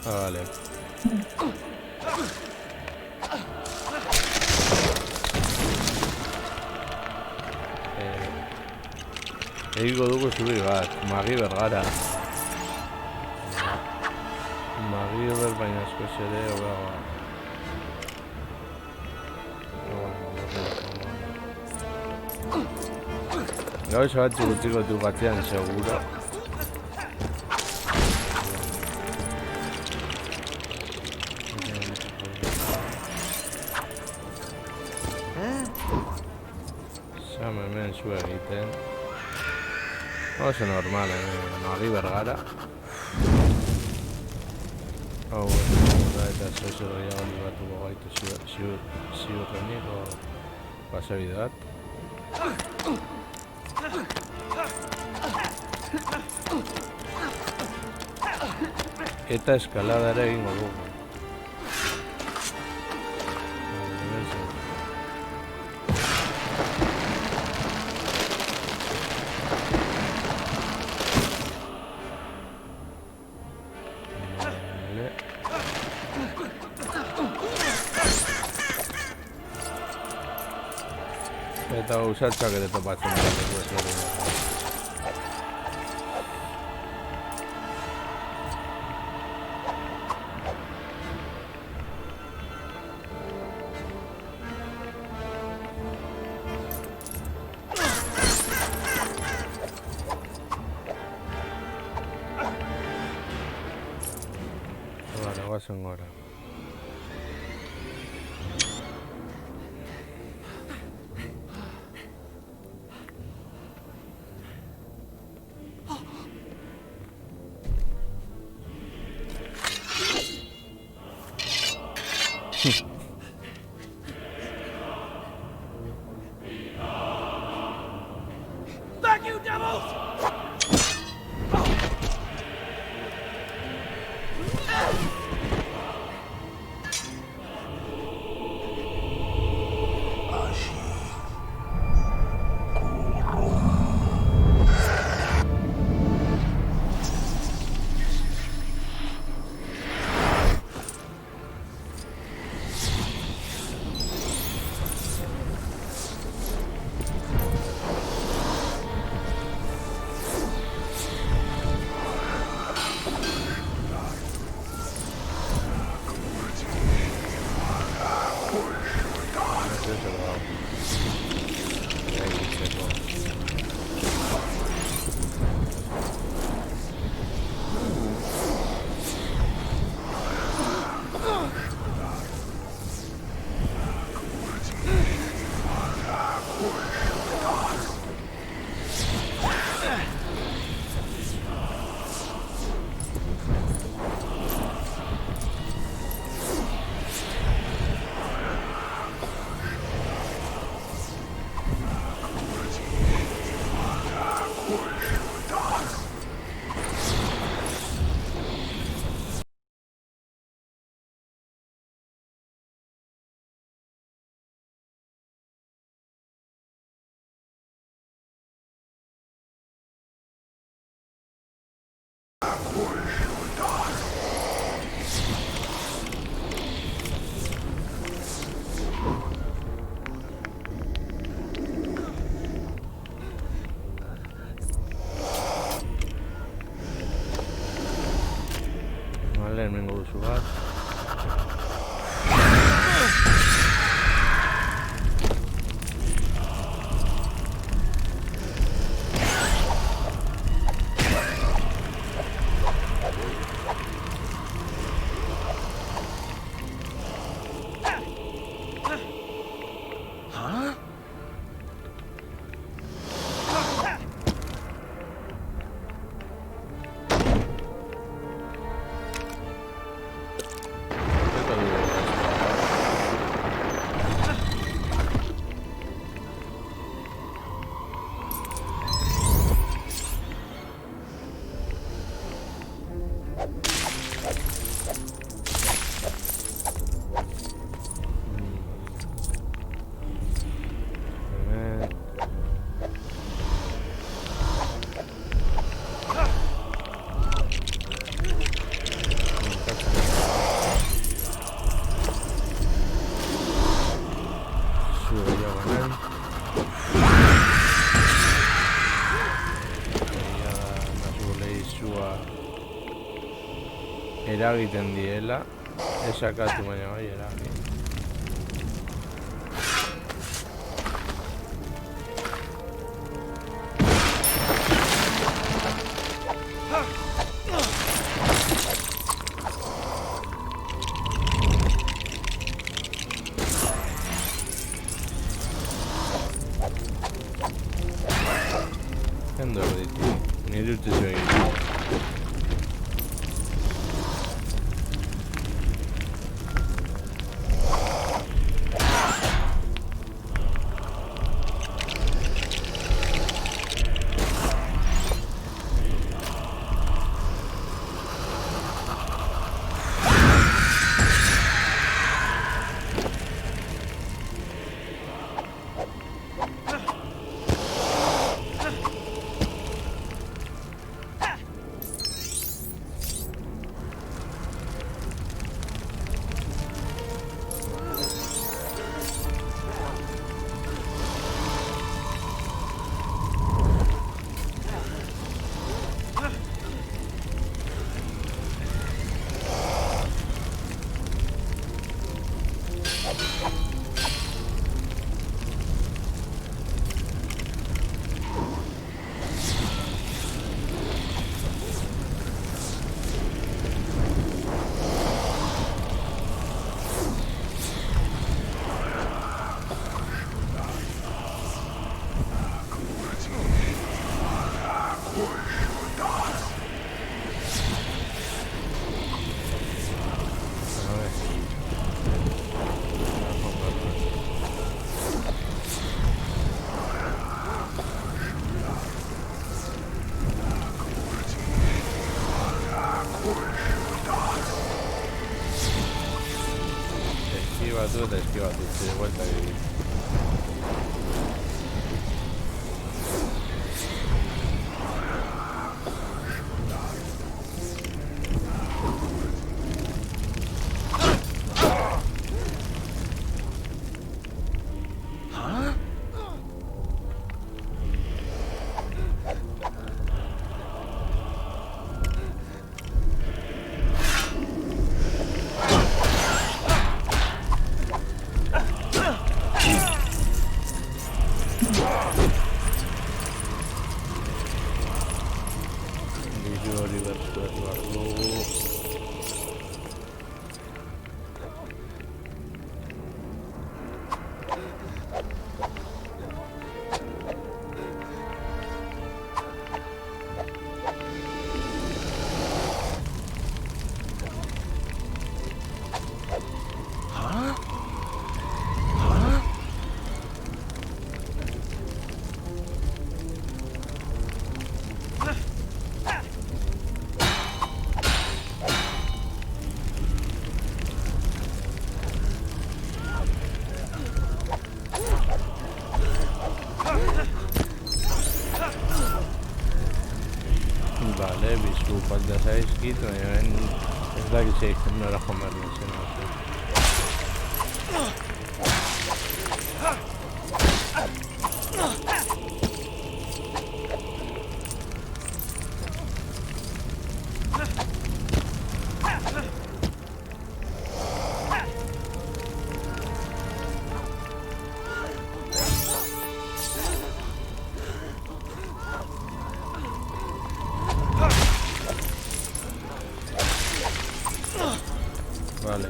vale. Egingo dugu zubi bat, Magi Bergara. Magi ber baina askoz ere hobeagoa. Gauza batzuk utziko du batzean seguro. Hemen zu egiten. Oso normal, Magi Bergara. Hau, eta zoizo gehiago libatuko gaitu ziurrenik, pasabide bat. Eta eskalada ere egingo dugu. Eta usatzak ere topatzen dugu ez hori. Vale, guazen gora. Back, you devils! kasu bat. Eragiten diela, esakatu baina bai eragin. Endo erditu, nire urte egin. Esquiva tú, de vuelta y... Vale, visu falta zaizkit, baina ez dakit zeizten nola jomerni zen. Vale.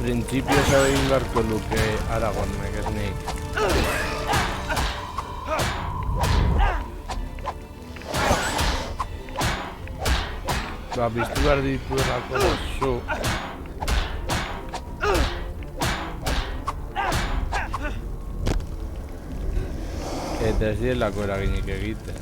Principios egin beharko luke Aragonek ez nik. Ba, biztu behar dituelako zu. Eta ez dielako eraginik egiten.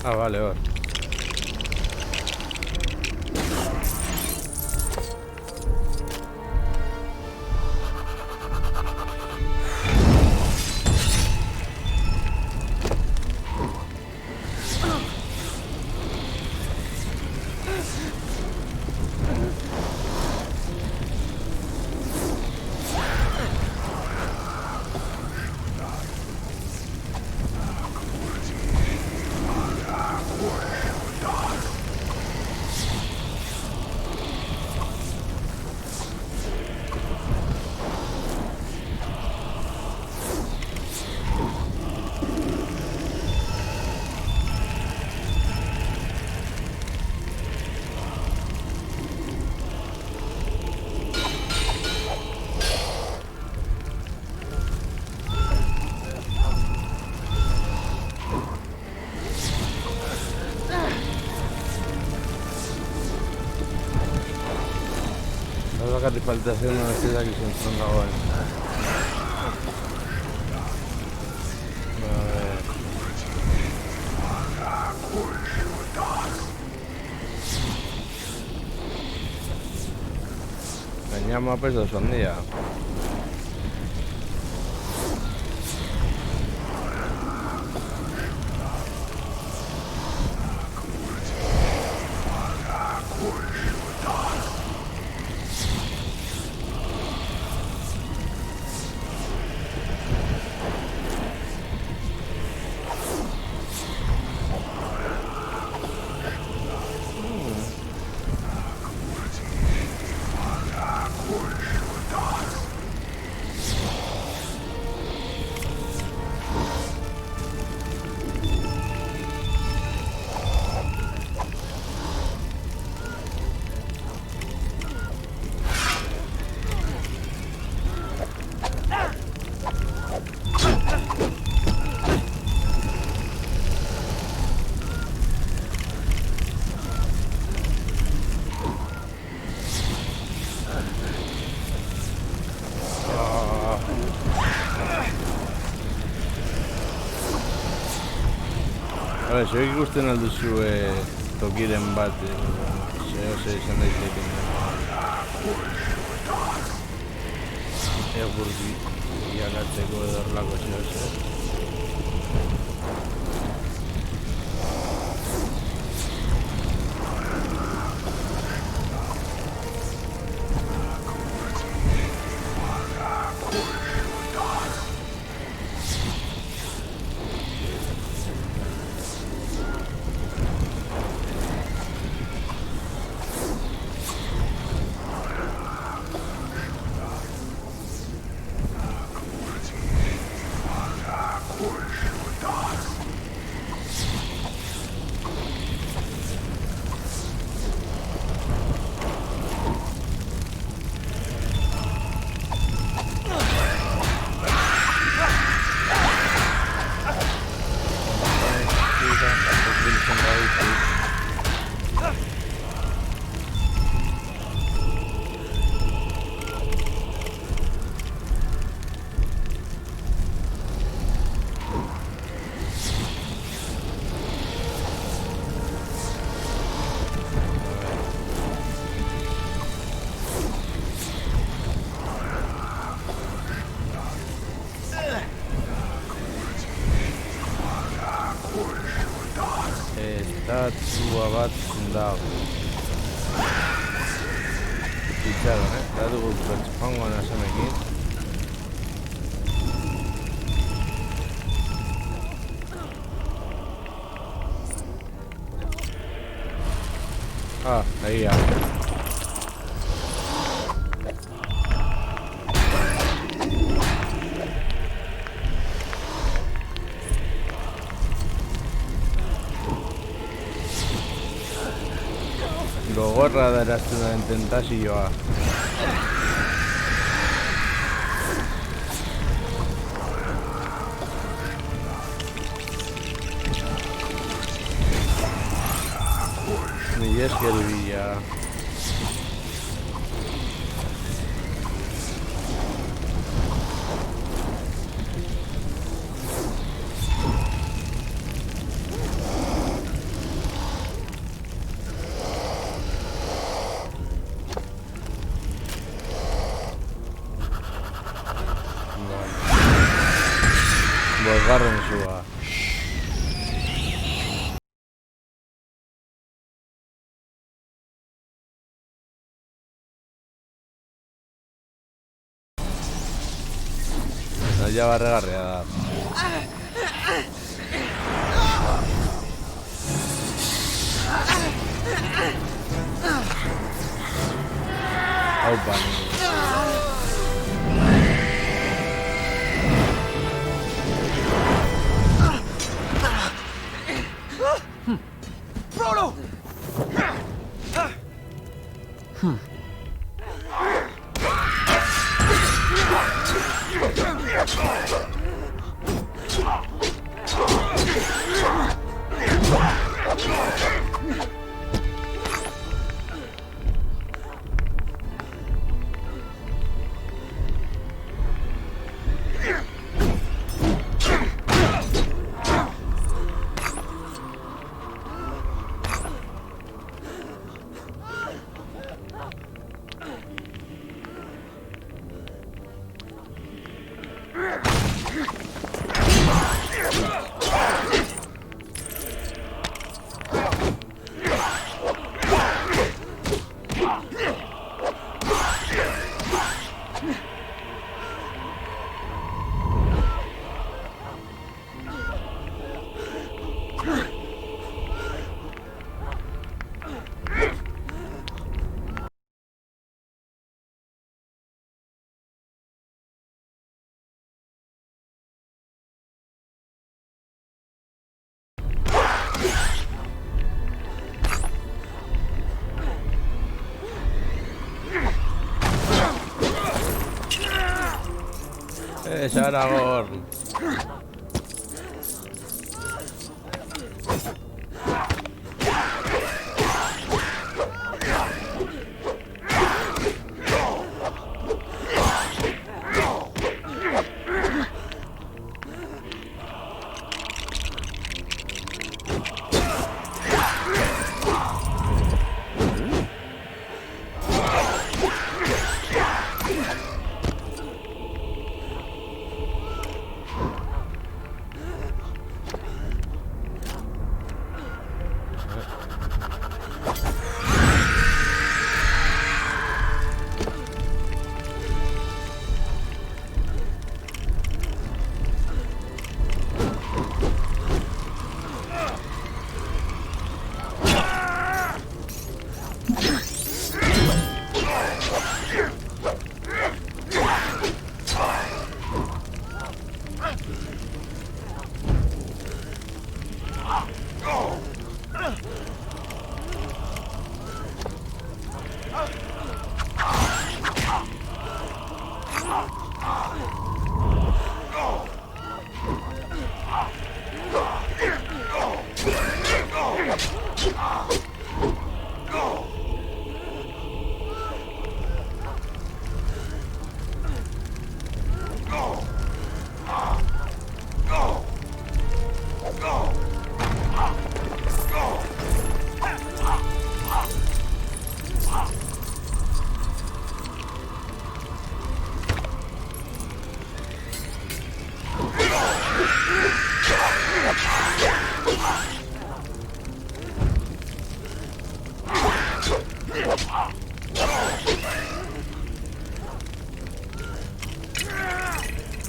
Ah, vale, vale. Bakarrik falta zen ez dakizun zon dagoen. Gaina mapa ez da oso handia. Zuek ikusten alduzue tokiren bat zehose izan daiteken egurdi iakatzeko edo horrelako zehose. Estatua bat dago. Itxaron, da dugu joango nazamekin. Ahí ya. Gogorra da eraztunaren tentazioa. Ni esker bila. Bosgarren zua. Ja barregarria da. Aupa ni. Frodo! Aragorn.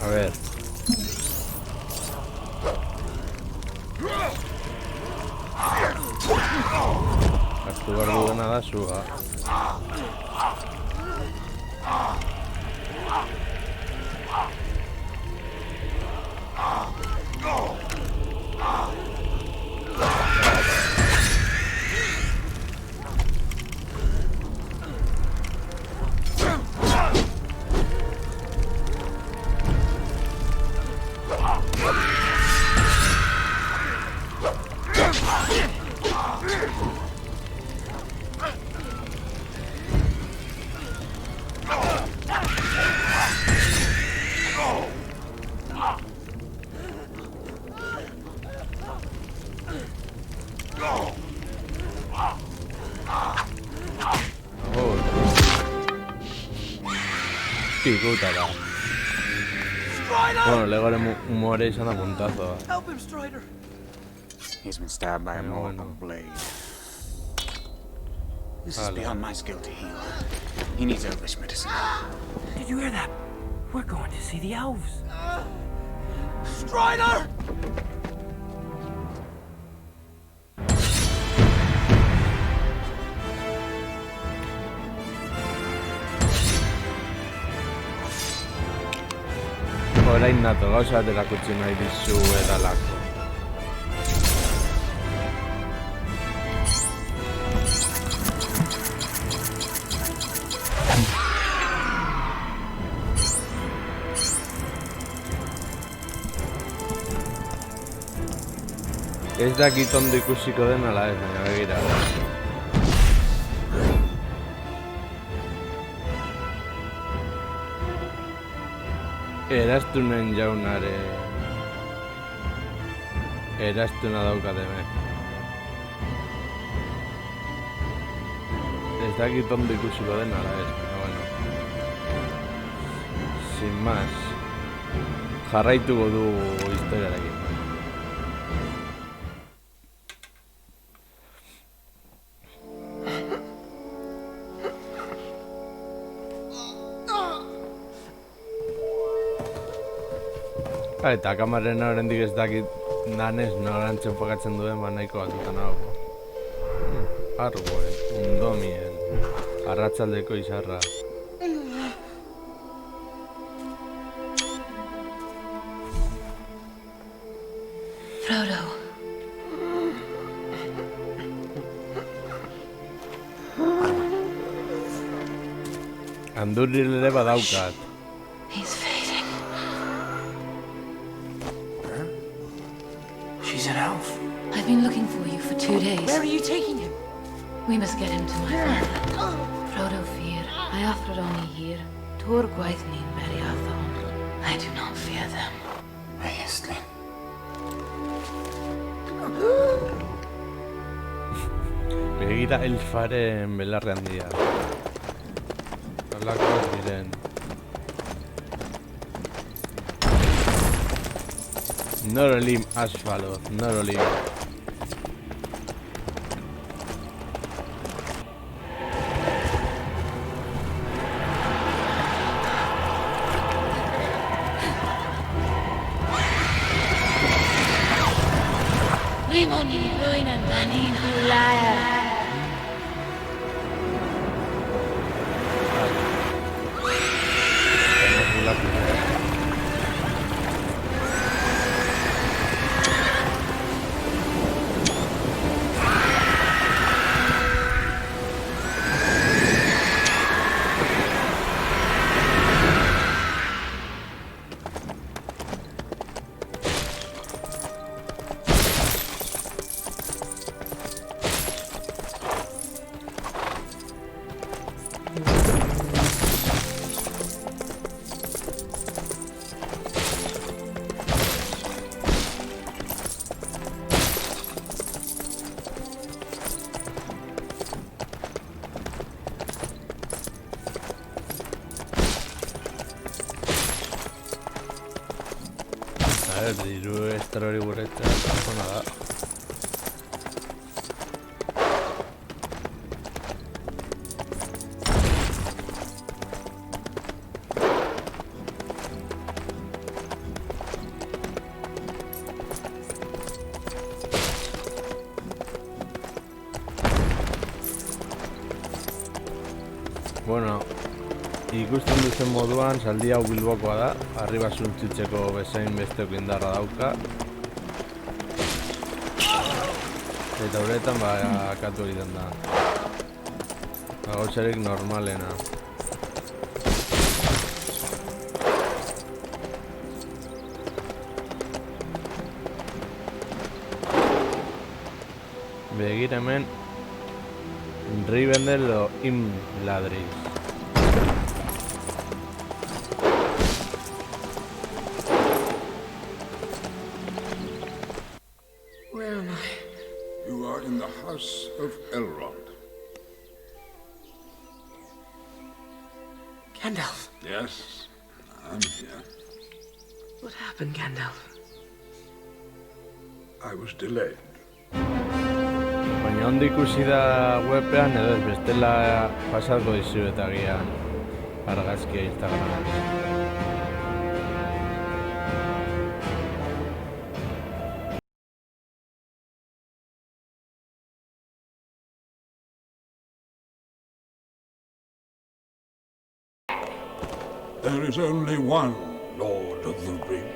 A ver. Hartu behar dudana da suga. Putada. Bueno, legoaren humore izan da puntazoa. Help him, Strider. He's been stabbed by a mortal blade. This is beyond my skill to heal. He needs Elvish medicine. Did you hear that? We're going to see the elves. Strider! Orain nato, gauza bat erakutsi nahi dizu edalako. Ez dakit ondo ikusiko den ala ez, baina begira. Eraztunen jaunare... Eraztuna daukat hemen. Ez dakit ondo ikusiko den ala ez, baina bueno. Sin más. Jarraituko du historiarekin. Eta kamarena oraindik ez dakit danez norantzen pagatzen duen nahiko batuta nago. Argoen, undomien, arratsaldeko izarra. Frodo. Anduril ere badaukat. He's fading. She's an elf. I've been looking for you for 2 days. Where are you taking him? We must get him to my father. Frodo fear. I offered only here. Tor Gwaithnin Beriathon. I do not fear them. Aestling. Begira elfaren belarre handia. Halakoak diren. Norolim Asfaloth, Norolim. Limoni Ruinan Banin Hulaya. diru estra hori guretzea zona da. Bueno, ikusten duzen moduan, zaldi hau Bilbokoa da, arriba zuntzitzeko bezain besteko indarra dauka. Eta horretan, akatu egiten da. Gautzarik normalena. Begira hemen, Rivendell edo Imladris. Where am I? You are in the house of Elrond. Gandalf. Yes, I'm here. What happened, Gandalf? I was delayed. Baina ondo ikusi da webean edo ez bestela pasako dizu eta gian argazkia Instagramen. There is only one Lord of the Ring.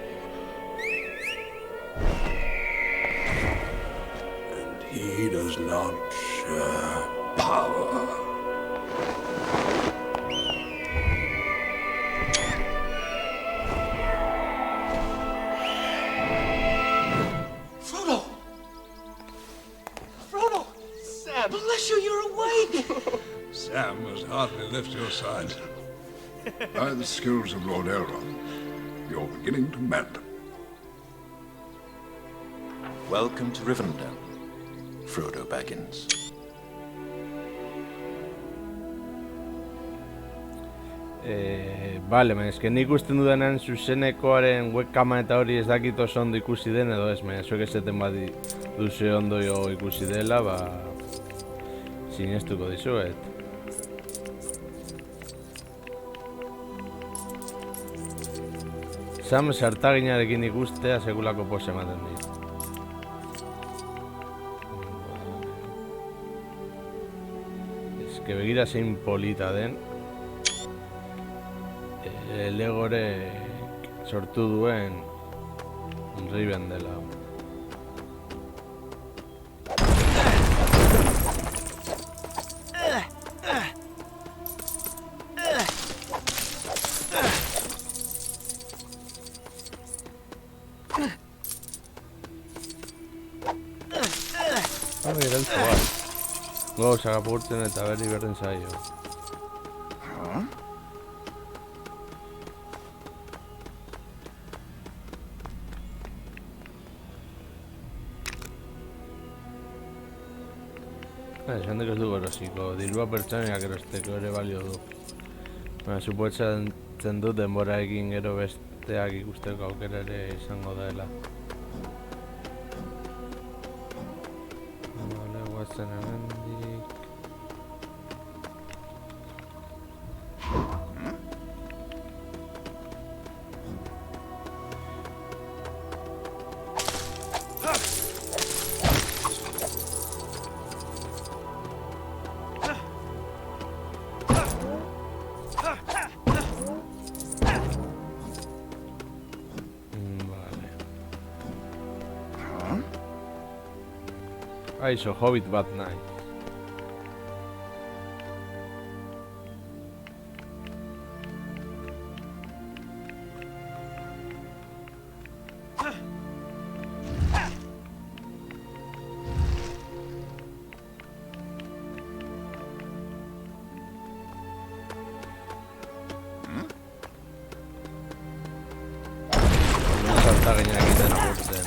And he does not share power. Frodo! Frodo! Sam! Bless you, you're awake! Sam must hardly lift your side. By the skills of Lord Elrond, you're beginning to mend. Welcome to Rivendell, Frodo Baggins. Bale, eske nik ikusten dudanean zuzenekoaren webkama eta hori ez dakit oso ondo ikusi den edo ez, zuek esaten badi duze ondo ikusi dela, sinestuko dizuet. Sam sartaginarekin ikustea sekulako pose ematen dit. Eske begira zein polita den. Legorek sortu duen Rivendell hau. Gauzak apurtzen eta berri berdin zaio. Esan dek ez dugu erosiko, dirua pertsoniak erosteko ere balio du. Suposatzen dut denborarekin gero besteak ikusteko aukera ere izango dela. Bale, guatzen hemendik. Aizo, hobbit bat nahi. Sartagina egiten apurtzen.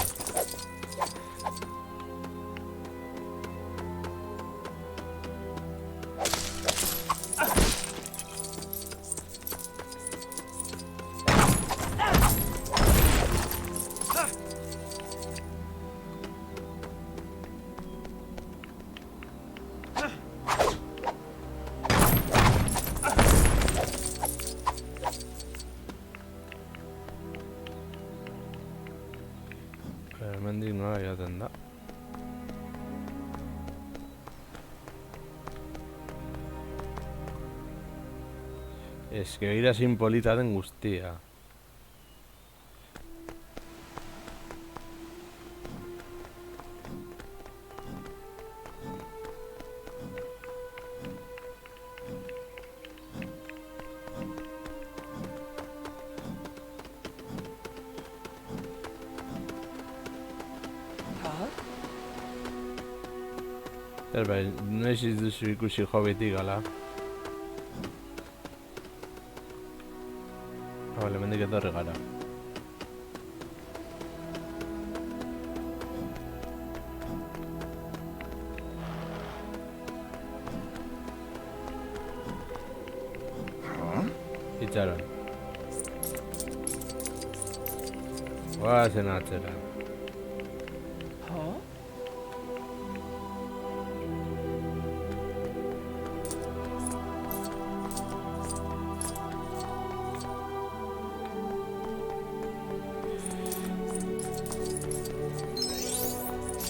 Eske begira zein polita den guztia. Bai, noiz ez duzu ikusi Hobbitik gala. Bale, mendik etorri gara. Itxaron. Goazen atzera.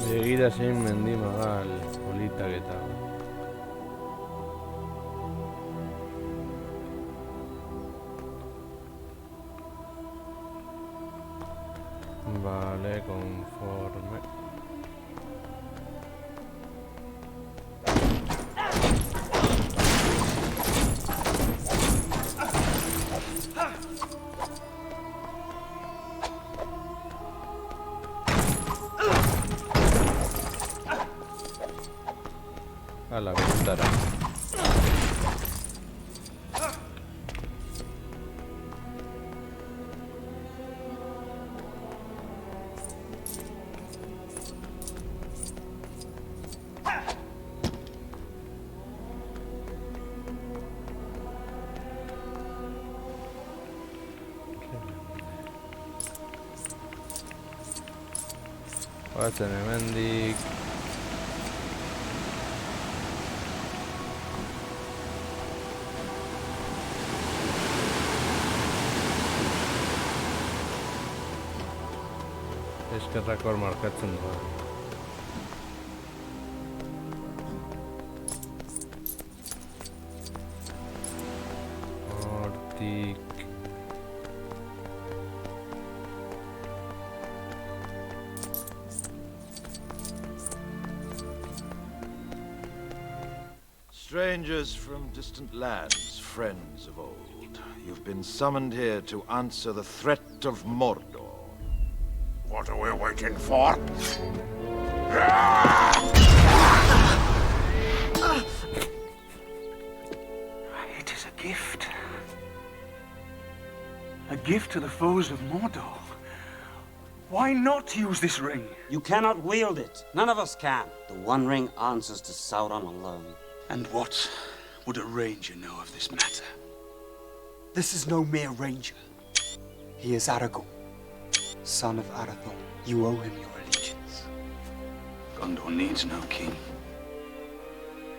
Begira zein mendi magal, politak eta. Vale, conforme. A la ventana. Batzen hemendik. Eskerrak hor markatzen du. Hortik. Strangers from distant lands, friends of old, you've been summoned here to answer the threat of Mordor. What are we waiting for? It is a gift. A gift to the foes of Mordor. Why not use this ring? You cannot wield it. None of us can. The One Ring answers to Sauron alone. And what would a ranger know of this matter? This is no mere ranger. He is Aragorn, son of Arathorn. You owe him your allegiance. Gondor needs no king.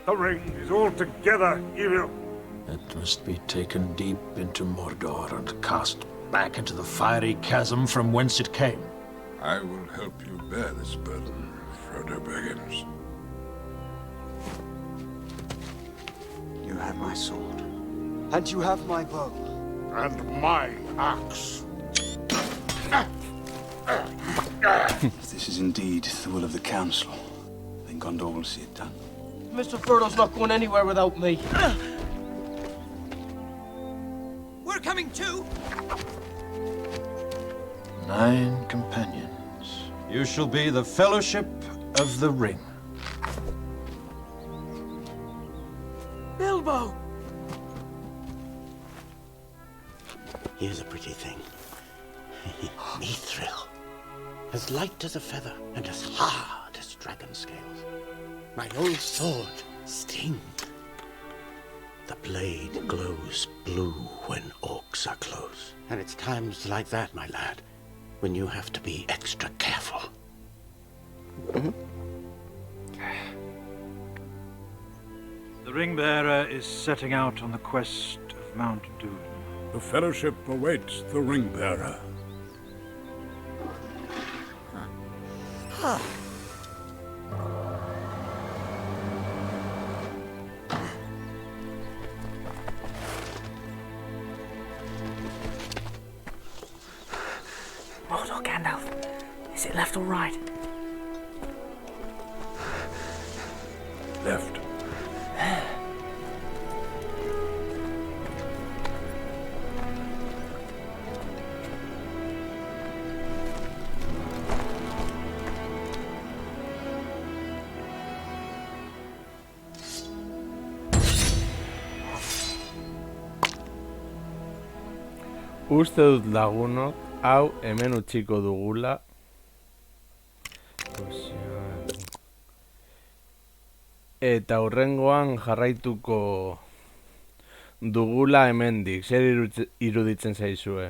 The ring is altogether evil. It must be taken deep into Mordor and cast back into the fiery chasm from whence it came. I will help you bear this burden, Frodo Baggins. You have my sword. And you have my bow. And my axe. If this is indeed the will of the Council, then Gondor will see it done. Mr. Frodo's not going anywhere without me. We're coming too! 9 companions. You shall be the Fellowship of the Ring. Bilbo! Here's a pretty thing. Mithril. As light as a feather and as hard as dragon scales. My old sword, Sting. The blade glows blue when orcs are close. And it's times like that, my lad, when you have to be extra careful. The Ring-Bearer is setting out on the quest of Mount Doom. The Fellowship awaits the Ring-Bearer. Gandalf, is it left or right? Left. Uste dut lagunok, hau hemen utziko dugula. Eta hurrengoan jarraituko dugula hemendik, zer iruditzen zaizue.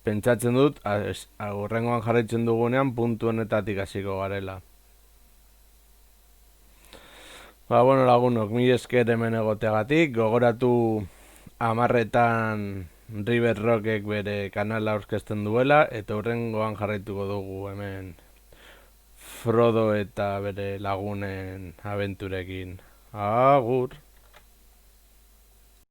Pentsatzen dut, hurrengoan jarraitzen dugunean puntu honetatik hasiko garela. Ba, bueno, lagunok, mila esker hemen egoteagatik, gogoratu 10etan River Rockek bere kanala aurkezten duela, eta hurrengoan jarraituko dugu hemen Frodo eta bere lagunen abenturekin. Agur!